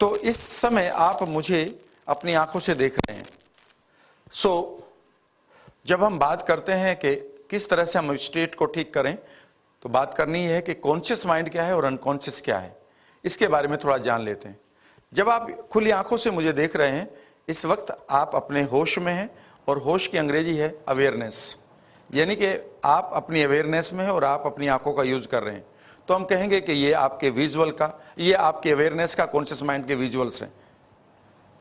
तो इस समय आप मुझे अपनी आंखों से देख रहे हैं। जब हम बात करते हैं कि किस तरह से हम स्टेट को ठीक करें, तो बात करनी है कि कॉन्शियस माइंड क्या है और अनकॉन्शियस क्या है, इसके बारे में थोड़ा जान लेते हैं। जब आप खुली आंखों से मुझे देख रहे हैं, इस वक्त आप अपने होश में हैं, और होश की अंग्रेजी है अवेयरनेस, यानी कि आप अपनी अवेयरनेस में हैं और आप अपनी आंखों का यूज कर रहे हैं। तो हम कहेंगे कि ये आपके विजुअल का, ये आपके अवेयरनेस का, कॉन्शियस माइंड के विजुअल्स हैं।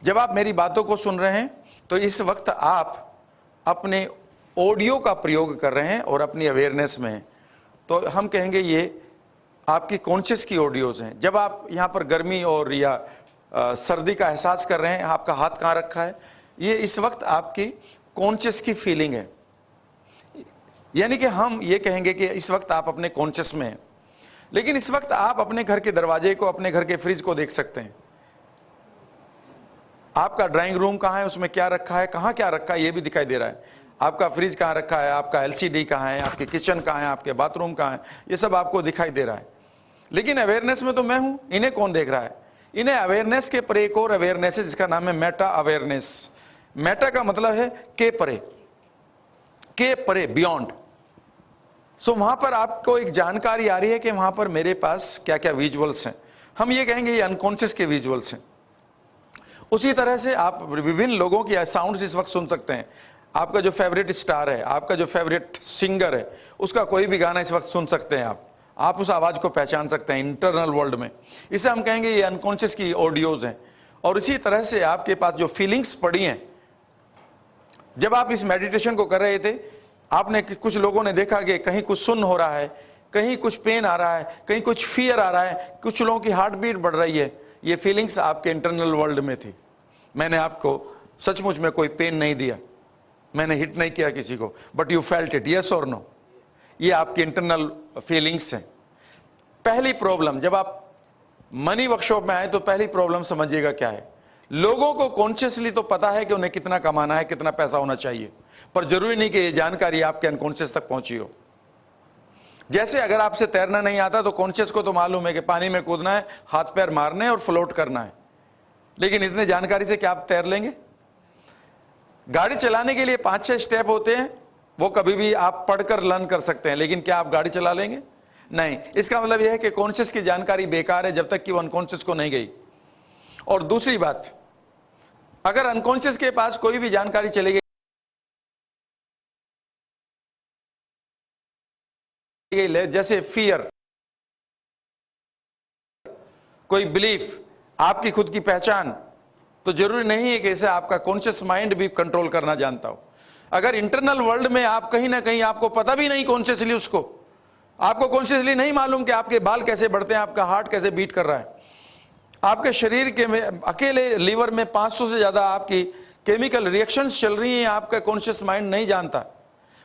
जब आप मेरी बातों को सुन रहे हैं, तो इस वक्त आप अपने ऑडियो का प्रयोग कर रहे हैं और अपनी अवेयरनेस में हैं, तो हम कहेंगे ये आपकी कॉन्शियस की ऑडियोज हैं। जब आप यहाँ पर गर्मी और या सर्दी का एहसास कर रहे हैं, आपका हाथ कहाँ रखा है, ये इस वक्त आपकी कॉन्शियस की फीलिंग है। यानी कि हम ये कहेंगे कि इस वक्त आप अपने कॉन्शियस में हैं। लेकिन इस वक्त आप अपने घर के दरवाजे को, अपने घर के फ्रिज को देख सकते हैं। आपका ड्राइंग रूम कहाँ है, उसमें क्या रखा है, कहाँ क्या रखा है, ये भी दिखाई दे रहा है। आपका फ्रिज कहाँ रखा है, आपका एलसीडी कहाँ है, आपकी किचन कहाँ है, आपके बाथरूम कहाँ है, ये सब आपको दिखाई दे रहा है। लेकिन अवेयरनेस में तो मैं हूं, इन्हें कौन देख रहा है? इन्हें अवेयरनेस के परे एक और अवेयरनेस है जिसका नाम है मेटा अवेयरनेस। मेटा का मतलब है के परे, के परे, बियॉन्ड। वहां पर आपको एक जानकारी आ रही है कि वहां पर मेरे पास क्या क्या विजुअल्स हैं। हम ये कहेंगे ये अनकॉन्शियस के विजुअल्स हैं। उसी तरह से आप विभिन्न लोगों की साउंड्स इस वक्त सुन सकते हैं। आपका जो फेवरेट स्टार है, आपका जो फेवरेट सिंगर है, उसका कोई भी गाना इस वक्त सुन सकते हैं आप उस आवाज को पहचान सकते हैं इंटरनल वर्ल्ड में। इसे हम कहेंगे ये अनकॉन्शियस की ऑडियोज हैं। और इसी तरह से आपके पास जो फीलिंग्स पड़ी हैं, जब आप इस मेडिटेशन को कर रहे थे, आपने कुछ लोगों ने देखा कि कहीं कुछ सुन्न हो रहा है, कहीं कुछ पेन आ रहा है, कहीं कुछ फियर आ रहा है, कुछ लोगों की हार्ट बीट बढ़ रही है। ये फीलिंग्स आपके इंटरनल वर्ल्ड में थी। मैंने आपको सचमुच में कोई पेन नहीं दिया, मैंने हिट नहीं किया किसी को, but you felt it, yes और नो। ये आपकी इंटरनल फीलिंग्स हैं। पहली प्रॉब्लम, जब आप मनी वर्कशॉप में आए तो पहली प्रॉब्लम समझिएगा क्या है। लोगों को कॉन्शियसली तो पता है कि उन्हें कितना कमाना है, कितना पैसा होना चाहिए, पर जरूरी नहीं कि ये जानकारी आपके अनकॉन्शियस तक पहुंची हो। जैसे अगर आपसे तैरना नहीं आता तो कॉन्शियस को तो मालूम है कि पानी में कूदना है, हाथ पैर मारने और फ्लोट करना है, लेकिन इतने जानकारी से क्या आप तैर लेंगे? गाड़ी चलाने के लिए 5-6 स्टेप होते हैं, वो कभी भी आप पढ़कर लर्न कर सकते हैं, लेकिन क्या आप गाड़ी चला लेंगे? नहीं। इसका मतलब यह है कि कॉन्शियस की जानकारी बेकार है जब तक कि वो अनकॉन्शियस को नहीं गई। और दूसरी बात, अगर अनकॉन्शियस के पास कोई भी जानकारी चली गई, जैसे फियर, कोई बिलीफ, आपकी खुद की पहचान, तो जरूरी नहीं है कि इसे आपका कॉन्शियस माइंड भी कंट्रोल करना जानता हो। अगर इंटरनल वर्ल्ड में आप कहीं ना कहीं, आपको पता भी नहीं कॉन्शियसली, उसको आपको कॉन्शियसली नहीं मालूम कि आपके बाल कैसे बढ़ते हैं, आपका हार्ट कैसे बीट कर रहा है, आपके शरीर के में अकेले लीवर में 500 से ज्यादा आपकी केमिकल रिएक्शंस चल रही हैं, आपका कॉन्शियस माइंड नहीं जानता।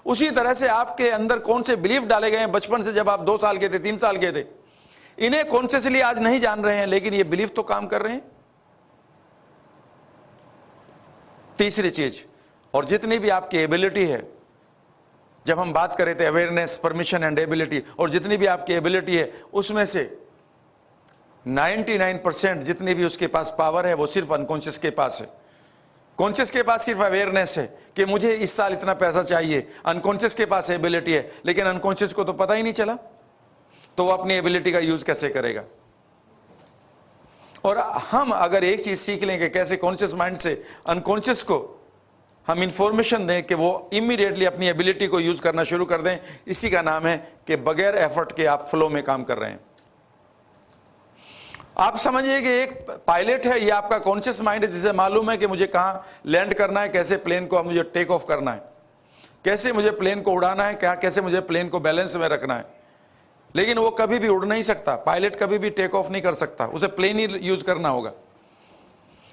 उसी तरह से आपके अंदर कौन से बिलीफ डाले गए हैं बचपन से, जब आप 2 साल के थे, 3 साल के थे, इन्हें कॉन्शियसली आज नहीं जान रहे हैं, लेकिन ये बिलीफ तो काम कर रहे हैं। तीसरी चीज, और जितनी भी आपकी एबिलिटी है, जब हम बात कर रहे थे अवेयरनेस, परमिशन एंड एबिलिटी, और जितनी भी आपकी एबिलिटी है उसमें से 99% जितनी भी उसके पास पावर है वो सिर्फ अनकॉन्शियस के पास है। कॉन्शियस के पास सिर्फ अवेयरनेस है कि मुझे इस साल इतना पैसा चाहिए, अनकॉन्शियस के पास एबिलिटी है, लेकिन अनकॉन्शियस को तो पता ही नहीं चला, तो वो अपनी एबिलिटी का यूज कैसे करेगा? और हम अगर एक चीज सीख लें कि कैसे कॉन्शियस माइंड से अनकॉन्शियस को हम इंफॉर्मेशन दें कि वो इमीडिएटली अपनी एबिलिटी को यूज करना शुरू कर दें, इसी का नाम है कि बगैर एफर्ट के आप फ्लो में काम कर रहे हैं। आप समझिए कि एक पायलट है, ये आपका कॉन्शियस माइंड है, जिसे मालूम है कि मुझे कहां लैंड करना है, कैसे प्लेन को मुझे टेक ऑफ करना है, कैसे मुझे प्लेन को उड़ाना है, क्या कैसे मुझे प्लेन को बैलेंस में रखना है। लेकिन वो कभी भी उड़ नहीं सकता, पायलट कभी भी टेक ऑफ नहीं कर सकता, उसे प्लेन ही यूज करना होगा।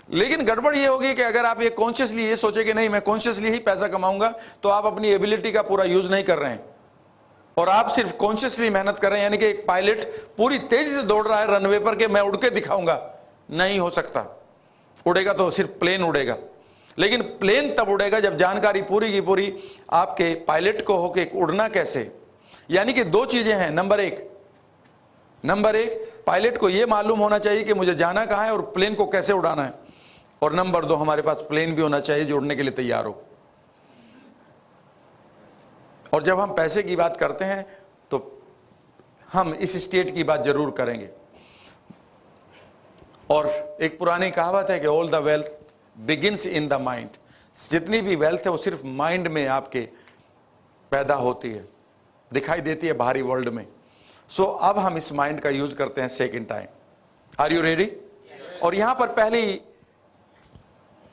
लेकिन गड़बड़ ये होगी कि अगर आप ये कॉन्शियसली ये सोचे कि नहीं मैं कॉन्शियसली ही पैसा कमाऊंगा, तो आप अपनी एबिलिटी का पूरा यूज नहीं कर रहे हैं और आप सिर्फ कॉन्शियसली मेहनत कर रहे हैं। यानी कि एक पायलट पूरी तेजी से दौड़ रहा है रनवे पर कि मैं उड़ के दिखाऊंगा, नहीं हो सकता। उड़ेगा तो सिर्फ प्लेन उड़ेगा, लेकिन प्लेन तब उड़ेगा जब जानकारी पूरी की पूरी आपके पायलट को हो कि उड़ना कैसे। यानी कि 2 चीजें हैं। नंबर एक पायलट को यह मालूम होना चाहिए कि मुझे जाना कहाँ है और प्लेन को कैसे उड़ाना है। और नंबर 2, हमारे पास प्लेन भी होना चाहिए जो उड़ने के लिए तैयार हो। और जब हम पैसे की बात करते हैं तो हम इस स्टेट की बात जरूर करेंगे। और एक पुरानी कहावत है कि all the wealth begins in the mind. जितनी भी वेल्थ है वो सिर्फ माइंड में आपके पैदा होती है, दिखाई देती है बाहरी वर्ल्ड में। सो अब हम इस माइंड का यूज करते हैं second time. Are you ready? और यहां पर पहली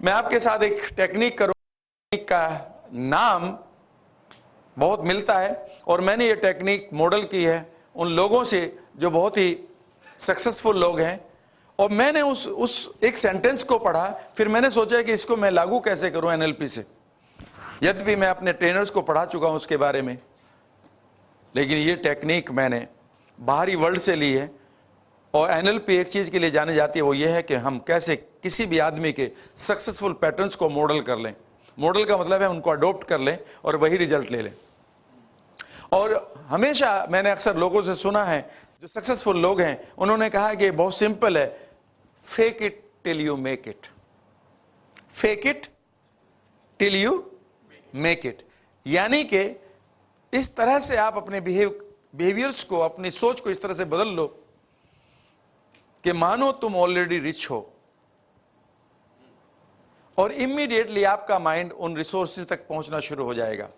मैं आपके साथ एक टेक्निक करूंगा का नाम बहुत मिलता है और मैंने ये टेक्निक मॉडल की है उन लोगों से जो बहुत ही सक्सेसफुल लोग हैं। और मैंने उस एक सेंटेंस को पढ़ा, फिर मैंने सोचा कि इसको मैं लागू कैसे करूं एनएलपी से। यद्यपि मैं अपने ट्रेनर्स को पढ़ा चुका हूं उसके बारे में, लेकिन ये टेक्निक मैंने बाहरी वर्ल्ड से ली है। और एनएलपी एक चीज के लिए जाने जाती है, वो ये है कि हम कैसे किसी भी आदमी के सक्सेसफुल पैटर्न्स को मॉडल कर लें। मॉडल का मतलब है उनको अडॉप्ट कर लें और वही रिजल्ट ले लें। और हमेशा मैंने अक्सर लोगों से सुना है जो सक्सेसफुल लोग हैं, उन्होंने कहा कि बहुत सिंपल है, fake it till you make it. Fake it till you make it, यानी कि इस तरह से आप अपने बिहेवियर्स को, अपनी सोच को इस तरह से बदल लो कि मानो तुम ऑलरेडी रिच हो और इमीडिएटली आपका माइंड उन रिसोर्सेज तक पहुंचना शुरू हो जाएगा।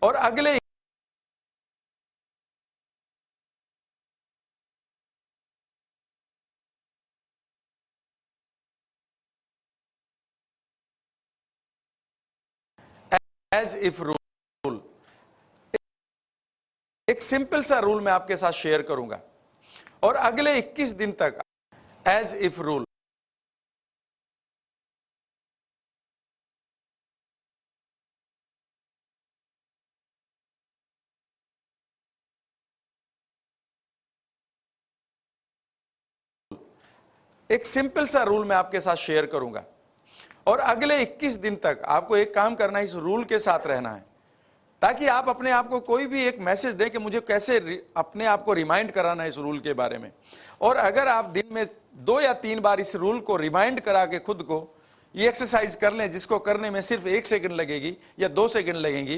और अगले एज इफ रूल, एक सिंपल सा रूल मैं आपके साथ शेयर करूंगा और अगले 21 दिन तक एज इफ रूल एक सिंपल सा रूल मैं आपके साथ शेयर करूंगा और अगले 21 दिन तक आपको एक काम करना है, इस रूल के साथ रहना है, ताकि आप अपने आप को कोई भी एक मैसेज दें कि मुझे कैसे अपने आप को रिमाइंड कराना है इस रूल के बारे में। और अगर आप दिन में 2 या 3 बार इस रूल को रिमाइंड करा के खुद को ये एक्सरसाइज कर लें, जिसको करने में सिर्फ 1 सेकंड लगेगी या 2 सेकंड लगेंगी,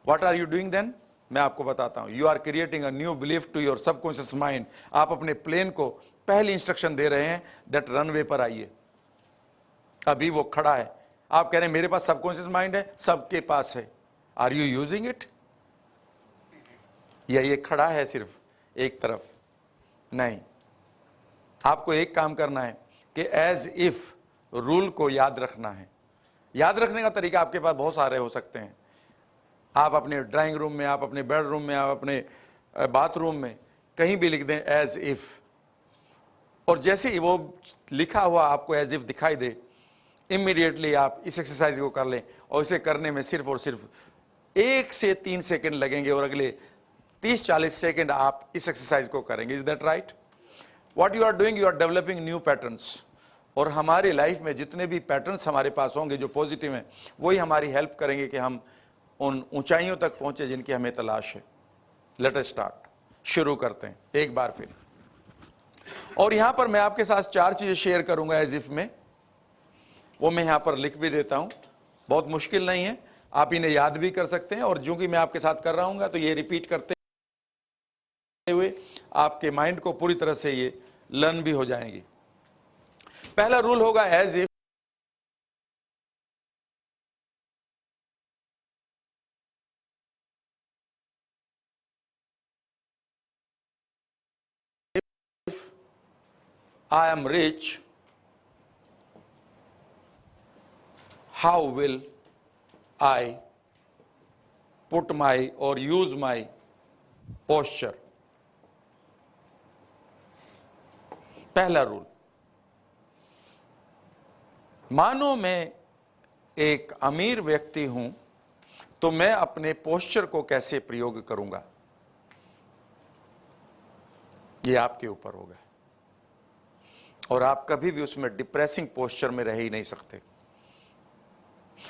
what are you doing then? मैं आपको बताता हूं, you are creating a new belief to your subconscious mind. आप अपने प्लेन को पहली इंस्ट्रक्शन दे रहे हैं, दैट रनवे पर आइए। अभी वो खड़ा है, आप कह रहे हैं मेरे पास सबकॉन्शियस माइंड है, सबके पास है, आर यू यूजिंग इट? या ये खड़ा है सिर्फ एक तरफ? नहीं, आपको एक काम करना है कि एज इफ रूल को याद रखना है। याद रखने का तरीका आपके पास बहुत सारे हो सकते हैं। आप अपने ड्राइंग रूम में, आप अपने बेडरूम में, आप अपने बाथरूम में कहीं भी लिख दें एज इफ, और जैसे ही वो लिखा हुआ आपको एज इफ दिखाई दे, इमीडिएटली आप इस एक्सरसाइज को कर लें। और इसे करने में सिर्फ और सिर्फ 1 से 3 सेकंड लगेंगे और अगले 30-40 सेकंड आप इस एक्सरसाइज को करेंगे। Is that right? What you are doing, you are developing new patterns. और हमारी लाइफ में जितने भी पैटर्न्स हमारे पास होंगे जो पॉजिटिव हैं, वही हमारी हेल्प करेंगे कि हम उन ऊंचाइयों तक पहुंचे जिनकी हमें तलाश है। लेट अस स्टार्ट, शुरू करते हैं एक बार फिर। और यहां पर मैं आपके साथ 4 चीजें शेयर करूंगा एज इफ में, वो मैं यहां पर लिख भी देता हूं। बहुत मुश्किल नहीं है, आप इन्हें याद भी कर सकते हैं, और जो कि मैं आपके साथ कर रहा हूं तो ये रिपीट करते हुए आपके माइंड को पूरी तरह से ये लर्न भी हो जाएंगी। पहला रूल होगा as if I am rich, how will I put my or use my posture? पहला रूल, मानो मैं एक अमीर व्यक्ति हूं तो मैं अपने पोस्चर को कैसे प्रयोग करूंगा, ये आपके ऊपर होगा। और आप कभी भी उसमें डिप्रेसिंग पोस्चर में रह ही नहीं सकते।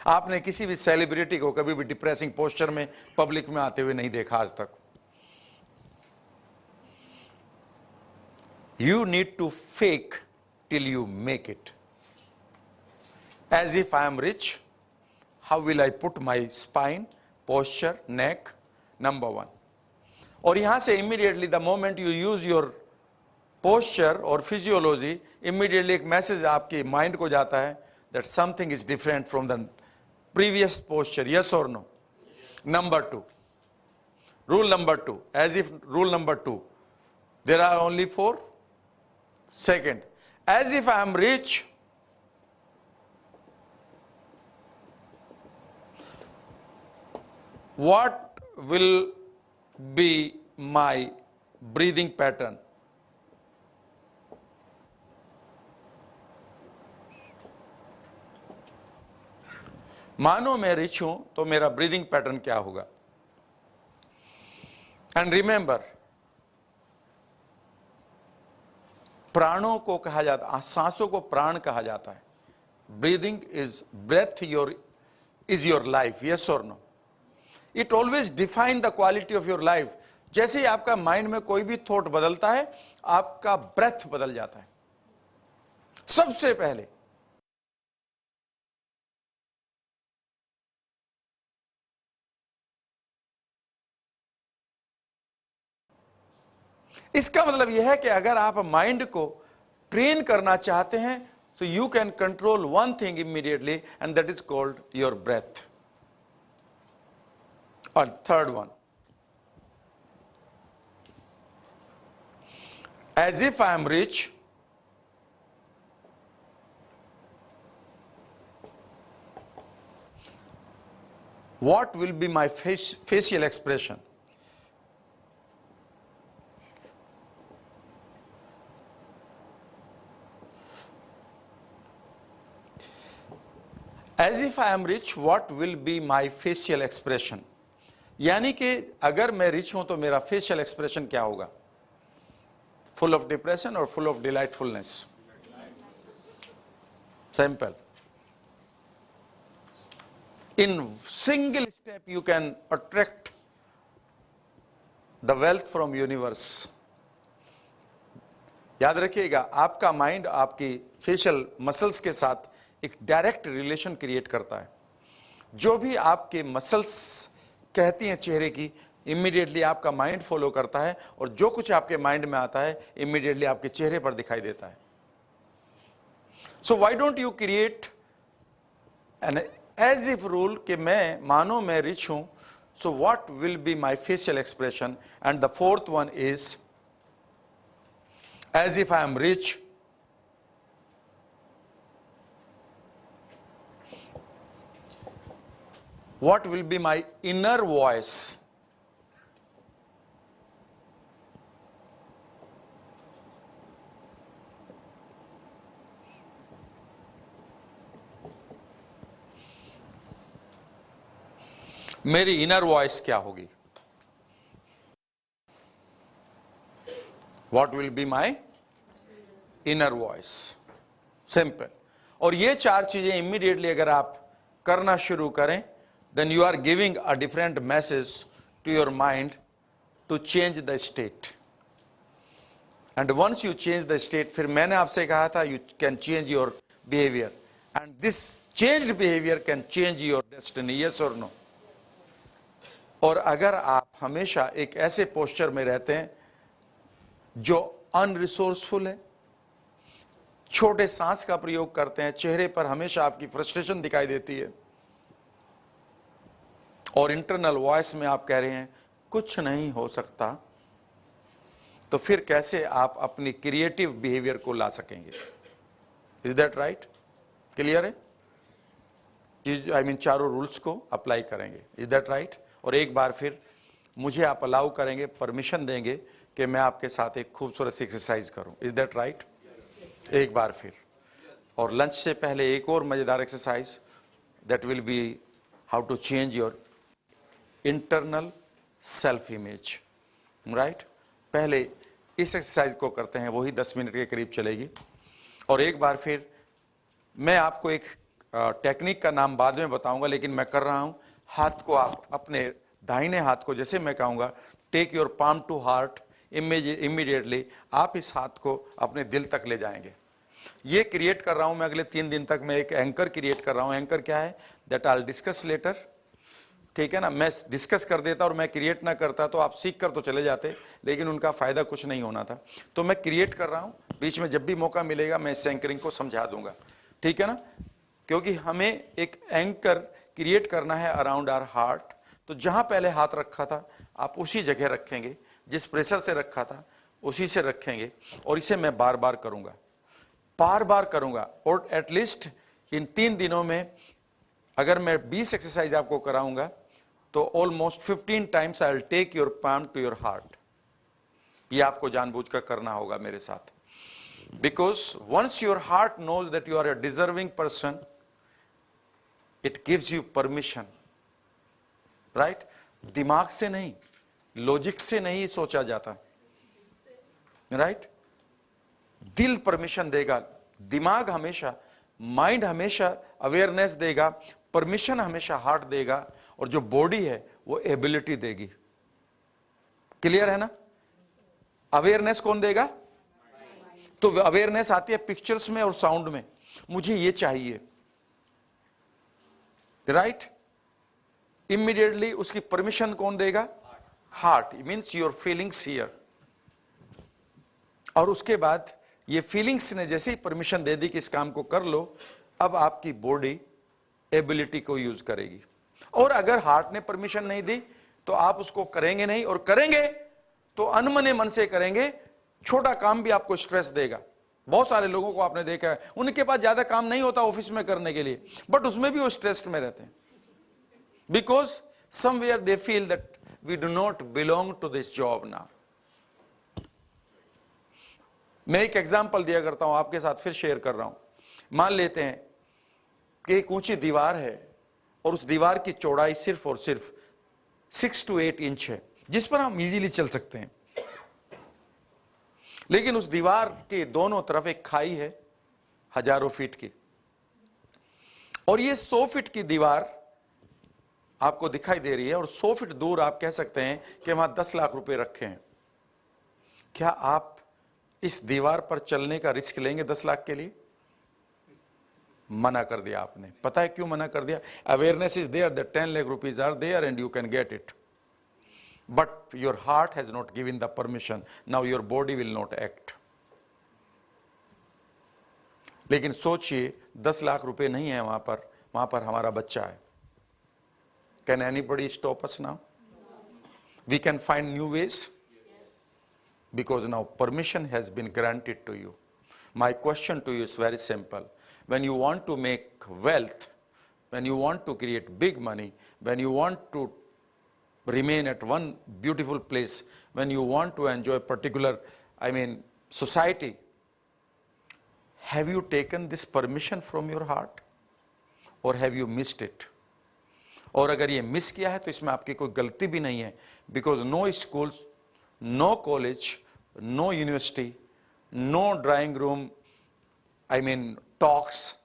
आपने किसी भी सेलिब्रिटी को कभी भी डिप्रेसिंग पोस्चर में पब्लिक में आते हुए नहीं देखा आज तक। You need to fake till you make it. As if I am rich, how will I put my spine, posture, neck, number 1। और यहां से immediately the moment you use your posture और फिजियोलॉजी, इमीडिएटली एक message आपके mind को जाता है that something is different from the previous posture. Yes और no? Number 2, rule number 2, as if rule number 2, there are only 4 second. As if I am rich, what will be my breathing pattern? मानो मैं rich हूं तो मेरा breathing pattern क्या होगा? And remember, प्राणों को कहा जाता, सांसों को प्राण कहा जाता है। Breathing is breath, is your life. Yes और no? It always define the quality of your life. जैसे ही आपका माइंड में कोई भी थॉट बदलता है, आपका ब्रेथ बदल जाता है। सबसे पहले इसका मतलब यह है कि अगर आप माइंड को ट्रेन करना चाहते हैं तो you can control one thing immediately, and that is called your breath. और third one, as if I am rich, what will be my facial expression? As if I am rich, what will be my facial expression? यानी कि अगर मैं rich हूं तो मेरा facial expression क्या होगा? फुल ऑफ डिप्रेशन और full of delightfulness? Simple. In single step you can attract the wealth from universe. याद रखिएगा, आपका माइंड आपकी फेशियल मसल्स के साथ एक डायरेक्ट रिलेशन क्रिएट करता है। जो भी आपके मसल्स कहती हैं चेहरे की, इमीडिएटली आपका माइंड फॉलो करता है, और जो कुछ आपके माइंड में आता है इमीडिएटली आपके चेहरे पर दिखाई देता है। So why don't you create an as if rule कि मैं मानो मैं रिच हूं, so what will be my facial expression? And the fourth one is as if I am rich, what will be my inner voice? मेरी inner voice क्या होगी? What will be my inner voice? Simple. और ये चार चीजें immediately अगर आप करना शुरू करें, then you are giving a different message to your mind to change the state. And once you change the state, फिर मैंने आपसे कहा था you can change your behavior, and this changed behavior can change your destiny. Yes or no? और अगर आप हमेशा एक ऐसे पोस्चर में रहते हैं जो अनरिसोर्सफुल है, छोटे सांस का प्रयोग करते हैं, चेहरे पर हमेशा आपकी फ्रस्ट्रेशन दिखाई देती है, और इंटरनल वॉइस में आप कह रहे हैं कुछ नहीं हो सकता, तो फिर कैसे आप अपनी क्रिएटिव बिहेवियर को ला सकेंगे? Is that right? क्लियर है? आई मीन चारों रूल्स को अप्लाई करेंगे। Is that right? और एक बार फिर मुझे आप अलाउ करेंगे, परमिशन देंगे कि मैं आपके साथ एक खूबसूरत सी एक्सरसाइज करूं। Is that right? एक बार फिर। और लंच से पहले एक और मजेदार exercise, that will be how to change your internal self image. Right? पहले इस एक्सरसाइज को करते हैं, वही 10 मिनट के करीब चलेगी। और एक बार फिर मैं आपको एक टेक्निक का नाम बाद में बताऊंगा, लेकिन मैं कर रहा हूं। हाथ को आप अपने दाहिने हाथ को, जैसे मैं कहूंगा take your palm to heart, immediately आप इस हाथ को अपने दिल तक ले जाएंगे। ये क्रिएट कर रहा हूं मैं अगले 3 दिन तक। मैं एक एंकर क्रिएट कर रहा हूं। एंकर क्या है? That I will discuss later. ठीक है ना? मैं डिस्कस कर देता और मैं क्रिएट ना करता तो आप सीख कर तो चले जाते, लेकिन उनका फायदा कुछ नहीं होना था। तो मैं क्रिएट कर रहा हूं, बीच में जब भी मौका मिलेगा मैं इस एंकरिंग को समझा दूंगा। ठीक है ना? क्योंकि हमें एक एंकर क्रिएट करना है अराउंड आवर हार्ट। तो जहां पहले हाथ रखा था आप उसी जगह रखेंगे, जिस प्रेशर से रखा था उसी से रखेंगे, और इसे मैं बार बार करूंगा, बार बार करूंगा। और एटलीस्ट इन 3 दिनों में अगर मैं 20 एक्सरसाइज आपको कराऊंगा तो almost 15 times I will take your palm to your heart. ये आपको जानबूझकर करना होगा मेरे साथ, because once your heart knows that you are a deserving person, it gives you permission. Right? दिमाग से नहीं, लॉजिक से नहीं सोचा जाता। राइट? दिल परमिशन देगा, दिमाग हमेशा, माइंड हमेशा अवेयरनेस देगा, परमिशन हमेशा हार्ट देगा, और जो बॉडी है वो एबिलिटी देगी। क्लियर है ना? अवेयरनेस कौन देगा? तो अवेयरनेस आती है पिक्चर्स में और साउंड में। मुझे ये चाहिए, राइट? इमीडिएटली उसकी परमिशन कौन देगा? Heart. Means your feelings here. और उसके बाद ये फीलिंग्स ने जैसे ही परमिशन दे दी कि इस काम को कर लो, अब आपकी बॉडी एबिलिटी को यूज करेगी। और अगर हार्ट ने परमिशन नहीं दी तो आप उसको करेंगे नहीं, और करेंगे तो अनमने मन से करेंगे। छोटा काम भी आपको स्ट्रेस देगा। बहुत सारे लोगों को आपने देखा है, उनके पास ज्यादा काम नहीं होता ऑफिस में करने के लिए, बट उसमें भी वो स्ट्रेस्ड में रहते हैं, because somewhere they feel that we do not belong to this job now. मैं एक एग्जाम्पल दिया करता हूं, आपके साथ फिर शेयर कर रहा हूं। मान लेते हैं कि एक ऊंची दीवार है और उस दीवार की चौड़ाई सिर्फ और सिर्फ 6 to 8 इंच है, जिस पर हम इजीली चल सकते हैं। लेकिन उस दीवार के दोनों तरफ एक खाई है हजारों फीट की, और ये 100 फीट की दीवार आपको दिखाई दे रही है, और 100 फीट दूर आप कह सकते हैं कि वहां 10 लाख रुपए रखे हैं। क्या आप इस दीवार पर चलने का रिस्क लेंगे 10 लाख के लिए? मना कर दिया आपने। पता है क्यों मना कर दिया? Awareness is there that 10 lakh rupees are there and you can get it, but your heart has not given the permission. Now your body will not act. लेकिन सोचिए 10 लाख रुपए नहीं है वहां पर हमारा बच्चा है। Can anybody stop us now? We can find new ways, because now permission has been granted to you. My question to you is very simple. When you want to make wealth, when you want to create big money, when you want to remain at one beautiful place, when you want to enjoy particular, society, have you taken this permission from your heart or have you missed it? और अगर ये miss किया है तो इसमें आपकी कोई गलती भी नहीं है, because no schools, no college, no university, no drawing room, talks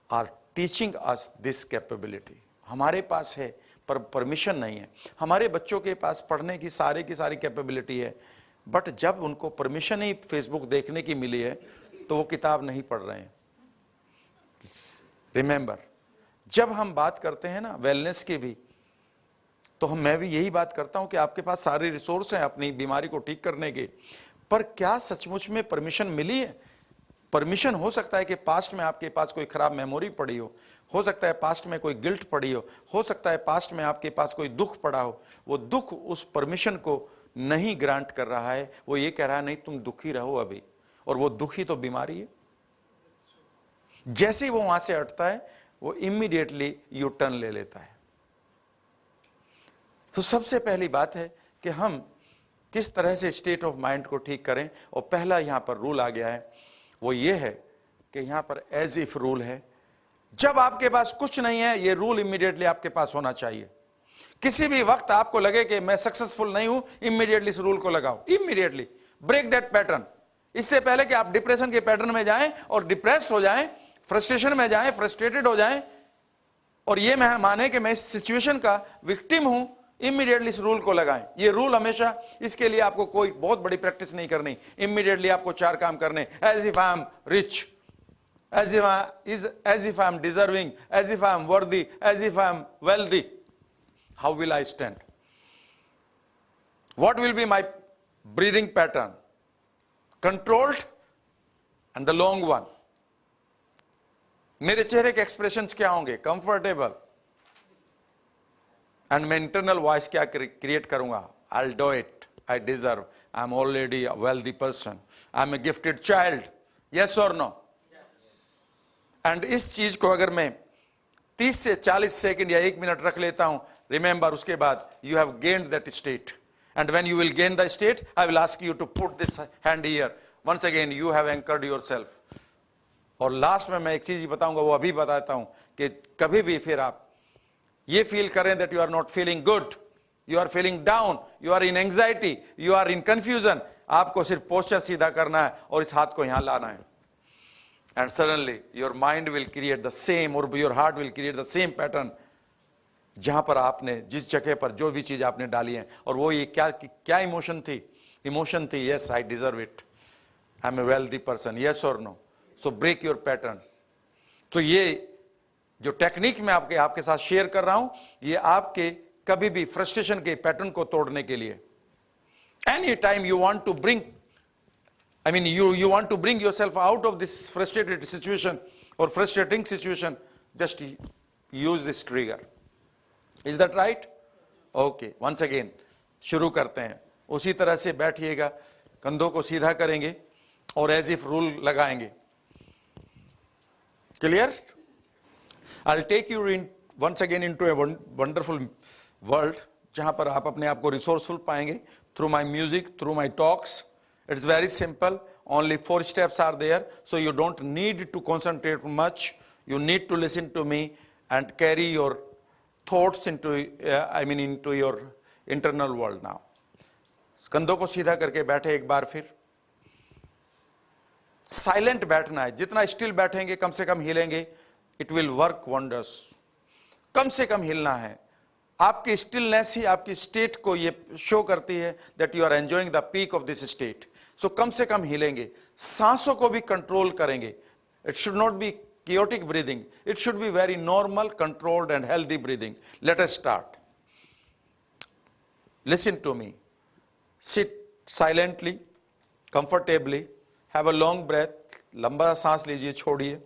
are teaching us this capability. हमारे पास है पर परमिशन नहीं है. हमारे बच्चों के पास पढ़ने की सारी कैपेबिलिटी है, बट जब उनको परमिशन ही फेसबुक देखने की मिली है तो वो किताब नहीं पढ़ रहे हैं. रिमेंबर, जब हम बात करते हैं ना वेलनेस की भी, तो मैं भी यही बात करता हूं कि आपके पास सारे रिसोर्स हैं अपनी बीमारी को ठीक करने के, पर क्या सचमुच में परमिशन मिली है? परमिशन हो सकता है कि पास्ट में आपके पास कोई खराब मेमोरी पड़ी हो सकता है पास्ट में कोई गिल्ट पड़ी हो सकता है पास्ट में आपके पास कोई दुख पड़ा हो. वो दुख उस परमिशन को नहीं ग्रांट कर रहा है, वो ये कह रहा है नहीं तुम दुखी रहो अभी, और वो दुखी तो बीमारी है. जैसे ही वो वहां से हटता है वो इमीडिएटली यू टर्न ले लेता है. तो सबसे पहली बात है कि हम किस तरह से स्टेट ऑफ माइंड को ठीक करें, और पहला यहां पर रूल आ गया है, वो ये है कि यहां पर एज इफ रूल है. जब आपके पास कुछ नहीं है, ये रूल इमीडिएटली आपके पास होना चाहिए. किसी भी वक्त आपको लगे कि मैं सक्सेसफुल नहीं हूं, इमीडिएटली इस रूल को लगाओ, इमीडिएटली ब्रेक दैट पैटर्न. इससे पहले कि आप डिप्रेशन के पैटर्न में जाएं और डिप्रेस्ड हो जाएं, फ्रस्ट्रेशन में जाएं, फ्रस्ट्रेटेड हो जाएं, और ये मैं माने कि मैं इस सिचुएशन का विक्टिम हूं, इमीडिएटली इस रूल को लगाएं. ये रूल हमेशा, इसके लिए आपको कोई बहुत बड़ी प्रैक्टिस नहीं करनी. इमीडिएटली आपको 4 काम करने. As if I am rich, as if I am deserving, as if I am worthy, as if I am wealthy. How will I stand? What will be my breathing pattern? Controlled and the long one. मेरे चेहरे के expressions क्या होंगे? Comfortable. And मैं internal voice क्या create करूंगा? I'll do it. I deserve. I'm already a wealthy person. I'm a gifted child. Yes or no? And इस चीज को अगर मैं 30 से 40 सेकंड या 1 मिनट रख लेता हूं, रिमेंबर, उसके बाद you have gained that state. And when you will gain the state, I will ask you to put this hand here. Once again you have anchored yourself. और लास्ट में मैं एक चीज बताऊंगा, वो अभी बताता हूं, कि कभी भी फिर आप ये फील करें that you are not feeling good, you are feeling down, you are in anxiety, you are in confusion, आपको सिर्फ पोस्चर सीधा करना है और इस हाथ को यहां लाना है. And suddenly your mind will create the same, or your heart will create the same pattern, जहां पर आपने जिस जगह पर जो भी चीज आपने डाली है. और वो ये क्या इमोशन थी? इमोशन थी yes, I deserve it, I'm a wealthy person. Yes or no? So break your pattern. तो ये जो टेक्निक मैं आपके साथ शेयर कर रहा हूं, ये आपके कभी भी फ्रस्ट्रेशन के पैटर्न को तोड़ने के लिए. Any time you want to bring, you want to bring yourself out of this frustrated situation or frustrating situation, just use this trigger. Is that right? Okay, once again शुरू करते हैं. उसी तरह से बैठिएगा, कंधों को सीधा करेंगे और एज इफ रूल लगाएंगे. Clear? I'll take you in once again into a wonderful world, जहां पर आप अपने आप को रिसोर्सफुल पाएंगे through my music, through my talks. It's very simple. Only 4 steps are there, so you don't need to concentrate much. You need to listen to me and carry your thoughts into your internal world now. कंधों को सीधा करके बैठे एक बार फिर. Silent बैठना है. जितना स्टिल बैठेंगे, कम से कम हिलेंगे, इट विल वर्क वंडर्स. कम से कम हिलना है. आपकी स्टिलनेस ही आपकी स्टेट को ये शो करती है that you are enjoying the peak of this state. So कम से कम हिलेंगे. सांसों को भी कंट्रोल करेंगे. It should not be chaotic breathing. It should be very normal, controlled and healthy breathing. Let us start. Listen to me. Sit silently, comfortably, have a long breath. लंबा सांस लीजिए, छोड़िए.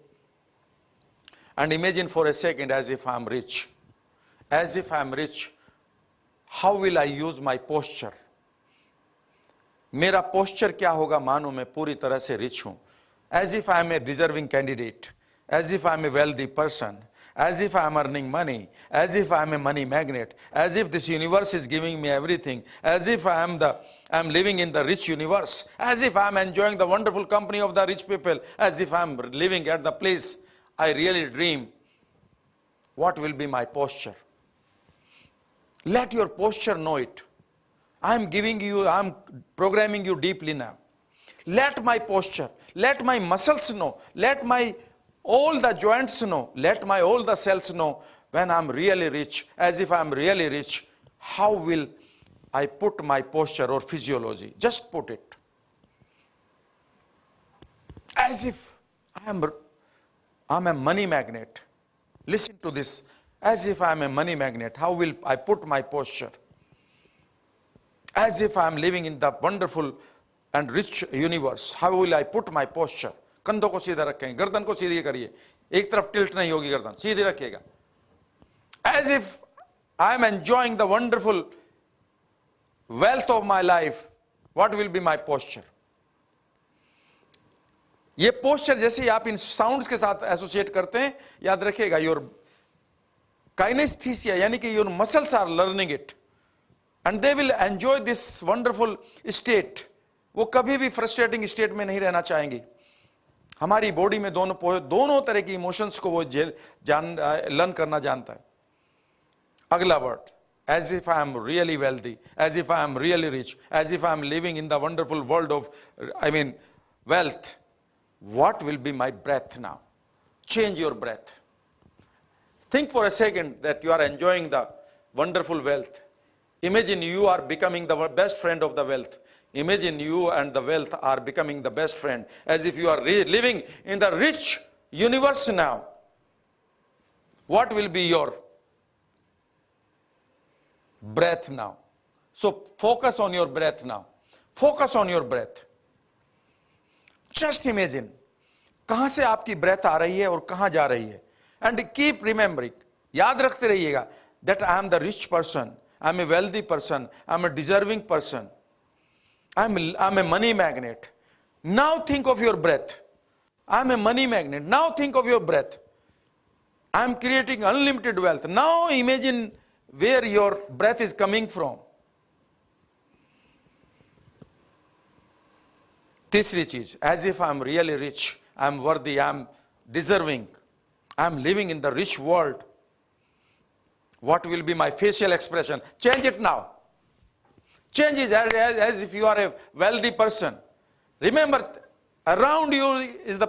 And imagine for a second as if I am rich. As if I am rich. How will I use my posture? मेरा posture क्या होगा? मानो मैं पूरी तरह से रिच हूं. As if I am a deserving candidate. As if I am a wealthy person. as if I am earning money, as if I am a money magnet, as if this universe is giving me everything, as if I am living in the rich universe, as if I am enjoying the wonderful company of the rich people, as if I am living at the place I really dream. What will be my posture? Let your posture know it. I am programming you deeply now. Let my posture, let my muscles know, let all the joints know, let all the cells know when I'm really rich, as if I'm really rich, how will I put my posture or physiology? Just put it. As if I'm a money magnet. Listen to this. As if I'm a money magnet, how will I put my posture? As if I'm living in the wonderful and rich universe, how will I put my posture? कंधों को सीधा रखें, गर्दन को सीधी करिए, एक तरफ tilt नहीं होगी गर्दन, सीधी रखिएगा. As if I am enjoying the wonderful wealth of my life, what will be my posture? ये पोस्चर जैसे आप इन साउंड्स के साथ एसोसिएट करते हैं, याद रखिएगा, योर काइनेस्थीसिया यानी कि your muscles are learning it and they will enjoy this wonderful state. वो कभी भी फ्रस्ट्रेटिंग स्टेट में नहीं रहना चाहेंगी. हमारी बॉडी में दोनों तरह की इमोशंस को वो लर्न करना जानता है. अगला word, as if I am really wealthy, as if I am really rich, as if I am living in the wonderful world of, wealth. What will be my breath now? Change your breath. Think for a second that you are enjoying the wonderful wealth. Imagine you are becoming the best friend of the wealth. Imagine you and the wealth are becoming the best friend, as if you are living in the rich universe now. What will be your breath now? So focus on your breath now. Focus on your breath. Just imagine कहां से आपकी breath आ रही है और कहां जा रही है. And keep remembering, याद रखते रहिएगा, that I am the rich person, I am a wealthy person, I am a deserving person, I am a money magnet. Now think of your breath. I am a money magnet. Now think of your breath. I am creating unlimited wealth. Now imagine where your breath is coming from. तीसरी चीज, as if I am really rich, I am worthy, I am deserving, I am living in the rich world. What will be my facial expression? Change it now. Change it as if you are a wealthy person. Remember, around you is the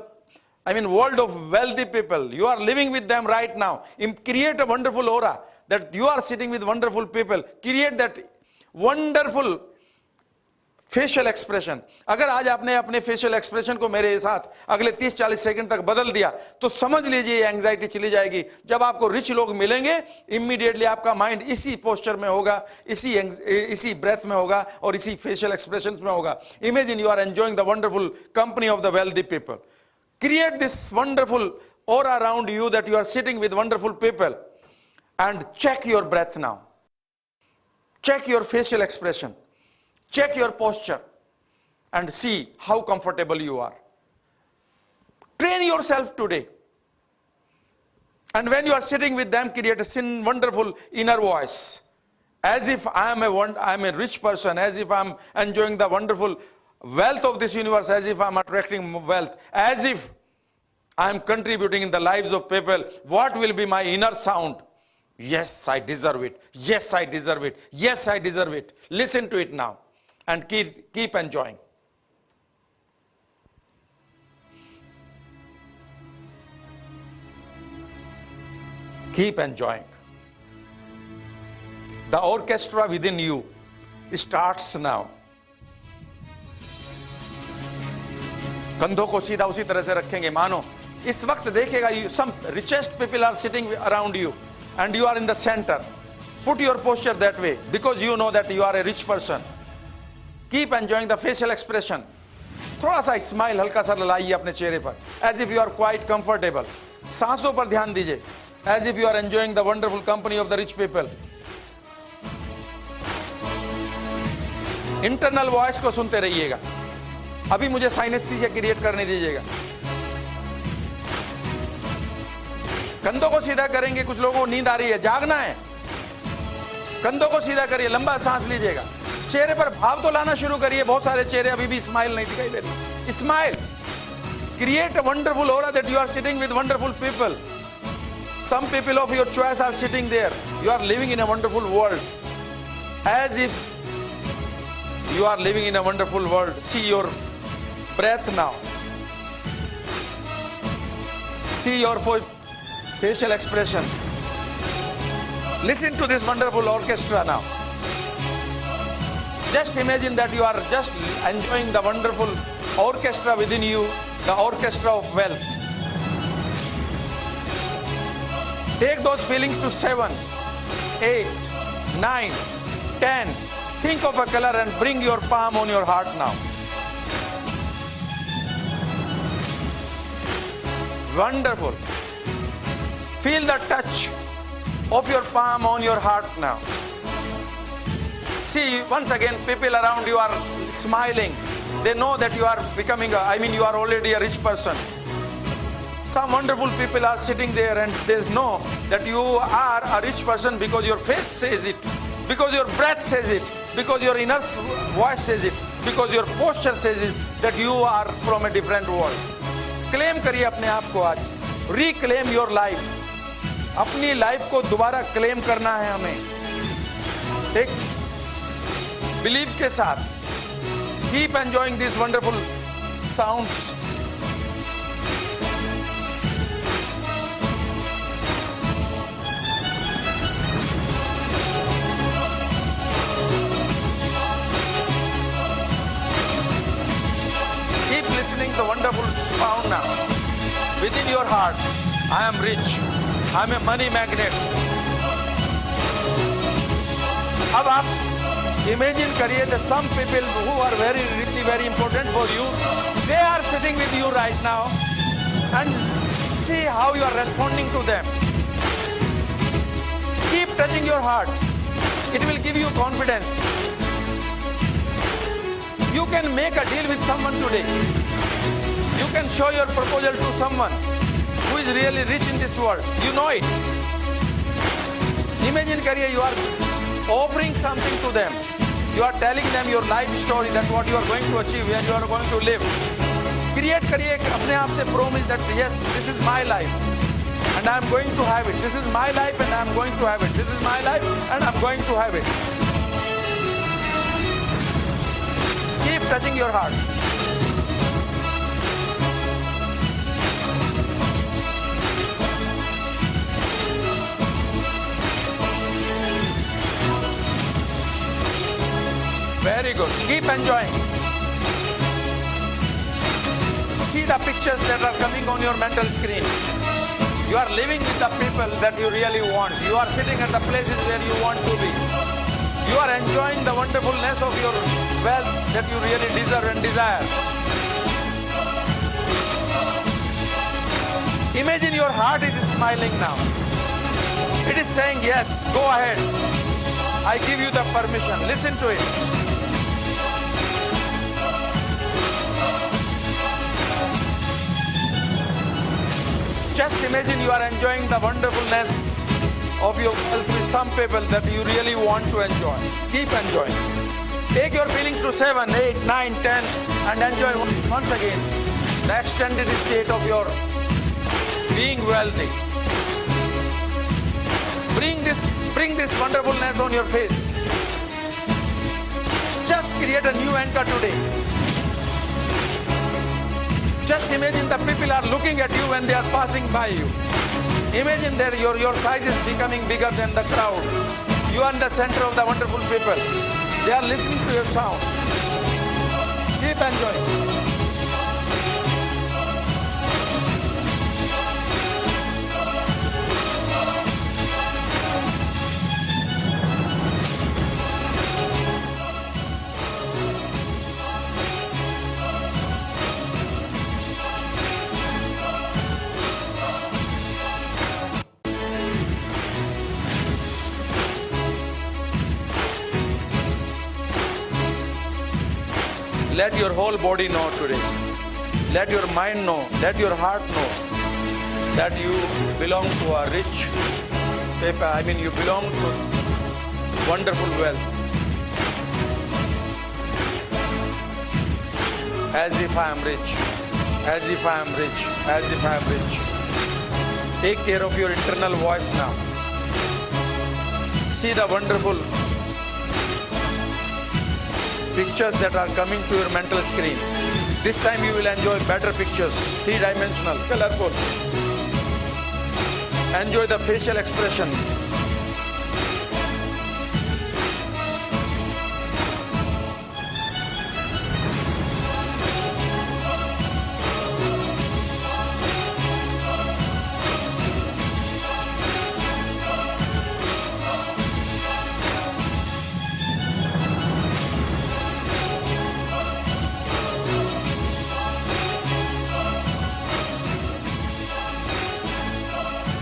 world of wealthy people. You are living with them right now. Create a wonderful aura that you are sitting with wonderful people. Create that wonderful facial expression. अगर आज आपने अपने facial expression को मेरे साथ अगले 30-40 second तक बदल दिया तो समझ लीजिए एंजाइटी चली जाएगी. जब आपको रिच लोग मिलेंगे, इमीडिएटली आपका माइंड इसी पोस्चर में होगा, इसी ब्रेथ में होगा और इसी facial expressions में होगा. Imagine you are enjoying the wonderful company of the wealthy people. Create this wonderful aura around you that you are sitting with wonderful people, and check your breath now. Check your facial expression. Check your posture and see how comfortable you are. Train yourself today. And when you are sitting with them, create a wonderful inner voice. As if I am a rich person, as if I am enjoying the wonderful wealth of this universe, as if I am attracting wealth, as if I am contributing in the lives of people. What will be my inner sound? Yes, I deserve it. Yes, I deserve it. Yes, I deserve it. Listen to it now. And keep enjoying. Keep enjoying. The orchestra within you starts now. कंधों को सीधा उसी तरह से रखेंगे. मानो इस वक्त देखिएगा, some richest people are sitting around you and you are in the center. Put your posture that way because you know that you are a rich person. Keep enjoying the facial expression. थोड़ा सा smile हल्का सा लाइए अपने चेहरे पर, as if you are quite comfortable. सांसों पर ध्यान दीजिए, as if you are enjoying the wonderful company of the rich people. Internal voice को सुनते रहिएगा. अभी मुझे साइनेस्थीसिया क्रिएट करने दीजिएगा. कंधों को सीधा करेंगे, कुछ लोगों को नींद आ रही है, जागना है, कंधों को सीधा करिए, लंबा सांस लीजिएगा, चेहरे पर भाव तो लाना शुरू करिए। बहुत सारे चेहरे अभी भी स्माइल नहीं दिखाई दे रही। Smile, create a wonderful aura that you are sitting with wonderful people. Some people of your choice are sitting there. You are living in a wonderful world, as if you are living in a wonderful world. See your breath now. See your facial expression. Listen to this wonderful orchestra now. Just imagine that you are just enjoying the wonderful orchestra within you, the orchestra of wealth. Take those feelings to 7, 8, 9, 10. Think of a color and bring your palm on your heart now. Wonderful. Feel the touch of your palm on your heart now. See, once again, people around you are smiling. They know that you are becoming you are already a rich person. Some wonderful people are sitting there and they know that you are a rich person because your face says it, because your breath says it, because your inner voice says it, because your posture says it, that you are from a different world. Claim करिए अपने आप को आज. Reclaim your life. अपनी life को दोबारा claim करना है हमें. एक बिलीव के साथ. Keep enjoying these wonderful sounds. Keep listening to the wonderful sound now. Within your heart, I am rich. I am a money magnet. अब आप imagine करिए that some people who are really very important for you, they are sitting with you right now, and see how you are responding to them. Keep touching your heart. It will give you confidence. You can make a deal with someone today. You can show your proposal to someone who is really rich in this world. You know it. Imagine करिए you are offering something to them. You are telling them your life story, that what you are going to achieve, where you are going to live. Create करिए अपने आप से promise that yes, this is my life and I am going to have it. This is my life and I am going to have it. This is my life and I am going to have it. Keep touching your heart. Very good. Keep enjoying. See the pictures that are coming on your mental screen. You are living with the people that you really want. You are sitting at the places where you want to be. You are enjoying the wonderfulness of your wealth that you really deserve and desire. Imagine your heart is smiling now. It is saying, yes, go ahead. I give you the permission. Listen to it. Just imagine you are enjoying the wonderfulness of your wealth with some people that you really want to enjoy. Keep enjoying. Take your feelings to 7, 8, 9, 10 and enjoy once again the extended state of your being wealthy. Bring this wonderfulness on your face. Just create a new anchor today. Just imagine the people are looking at you when they are passing by you. Imagine that your size is becoming bigger than the crowd. You are in the center of the wonderful people. They are listening to your sound. Keep enjoying. Let your whole body know today. Let your mind know. Let your heart know that you belong to a rich paper. I mean, you belong to wonderful wealth. As if I am rich, as if I am rich, as if I am rich. Take care of your internal voice now. See the wonderful pictures that are coming to your mental screen. This time you will enjoy better pictures, three-dimensional, colorful. Enjoy the facial expression.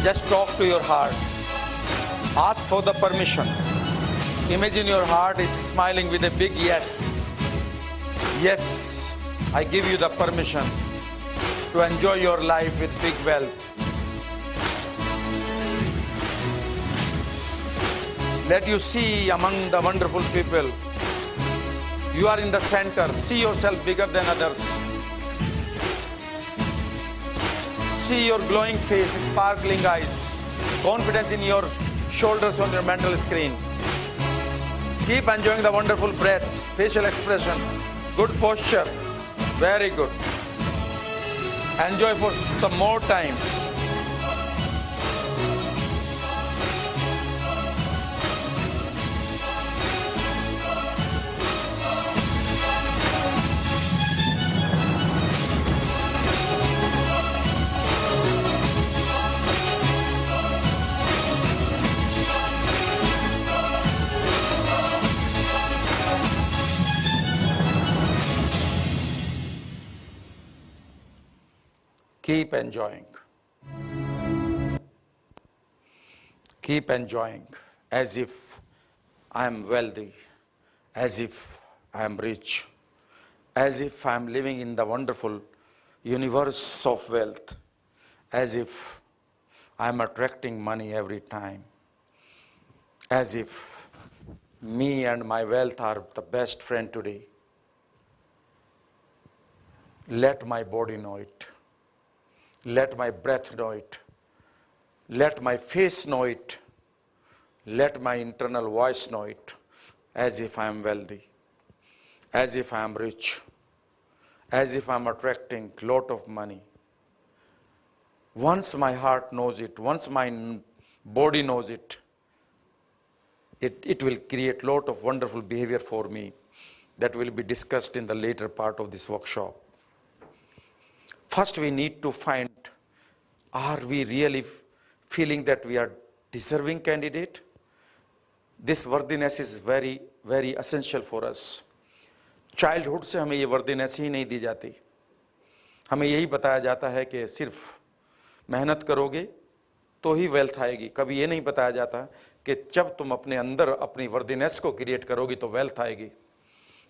Just talk to your heart. Ask for the permission. Imagine your heart is smiling with a big yes. Yes, I give you the permission to enjoy your life with big wealth. Let you see among the wonderful people. You are in the center. See yourself bigger than others. See your glowing face, sparkling eyes, confidence in your shoulders on your mental screen. Keep enjoying the wonderful breath, facial expression, good posture. Very good. Enjoy for some more time. Keep enjoying. Keep enjoying as if I am wealthy, as if I am rich, as if I am living in the wonderful universe of wealth, as if I am attracting money every time, as if me and my wealth are the best friend today. Let my body know it. Let my breath know it. Let my face know it. Let my internal voice know it. As if I am wealthy. As if I am rich. As if I am attracting a lot of money. Once my heart knows it, once my body knows it, it will create a lot of wonderful behavior for me that will be discussed in the later part of this workshop. First, we need to find, are we really feeling that we are deserving candidate? This worthiness is very, very essential for us. Childhood से हमें ये worthiness ही नहीं दी जाती. हमें यही बताया जाता है कि सिर्फ मेहनत करोगे तो ही wealth आएगी. कभी ये नहीं बताया जाता कि जब तुम अपने अंदर अपनी worthiness को create करोगी तो wealth आएगी.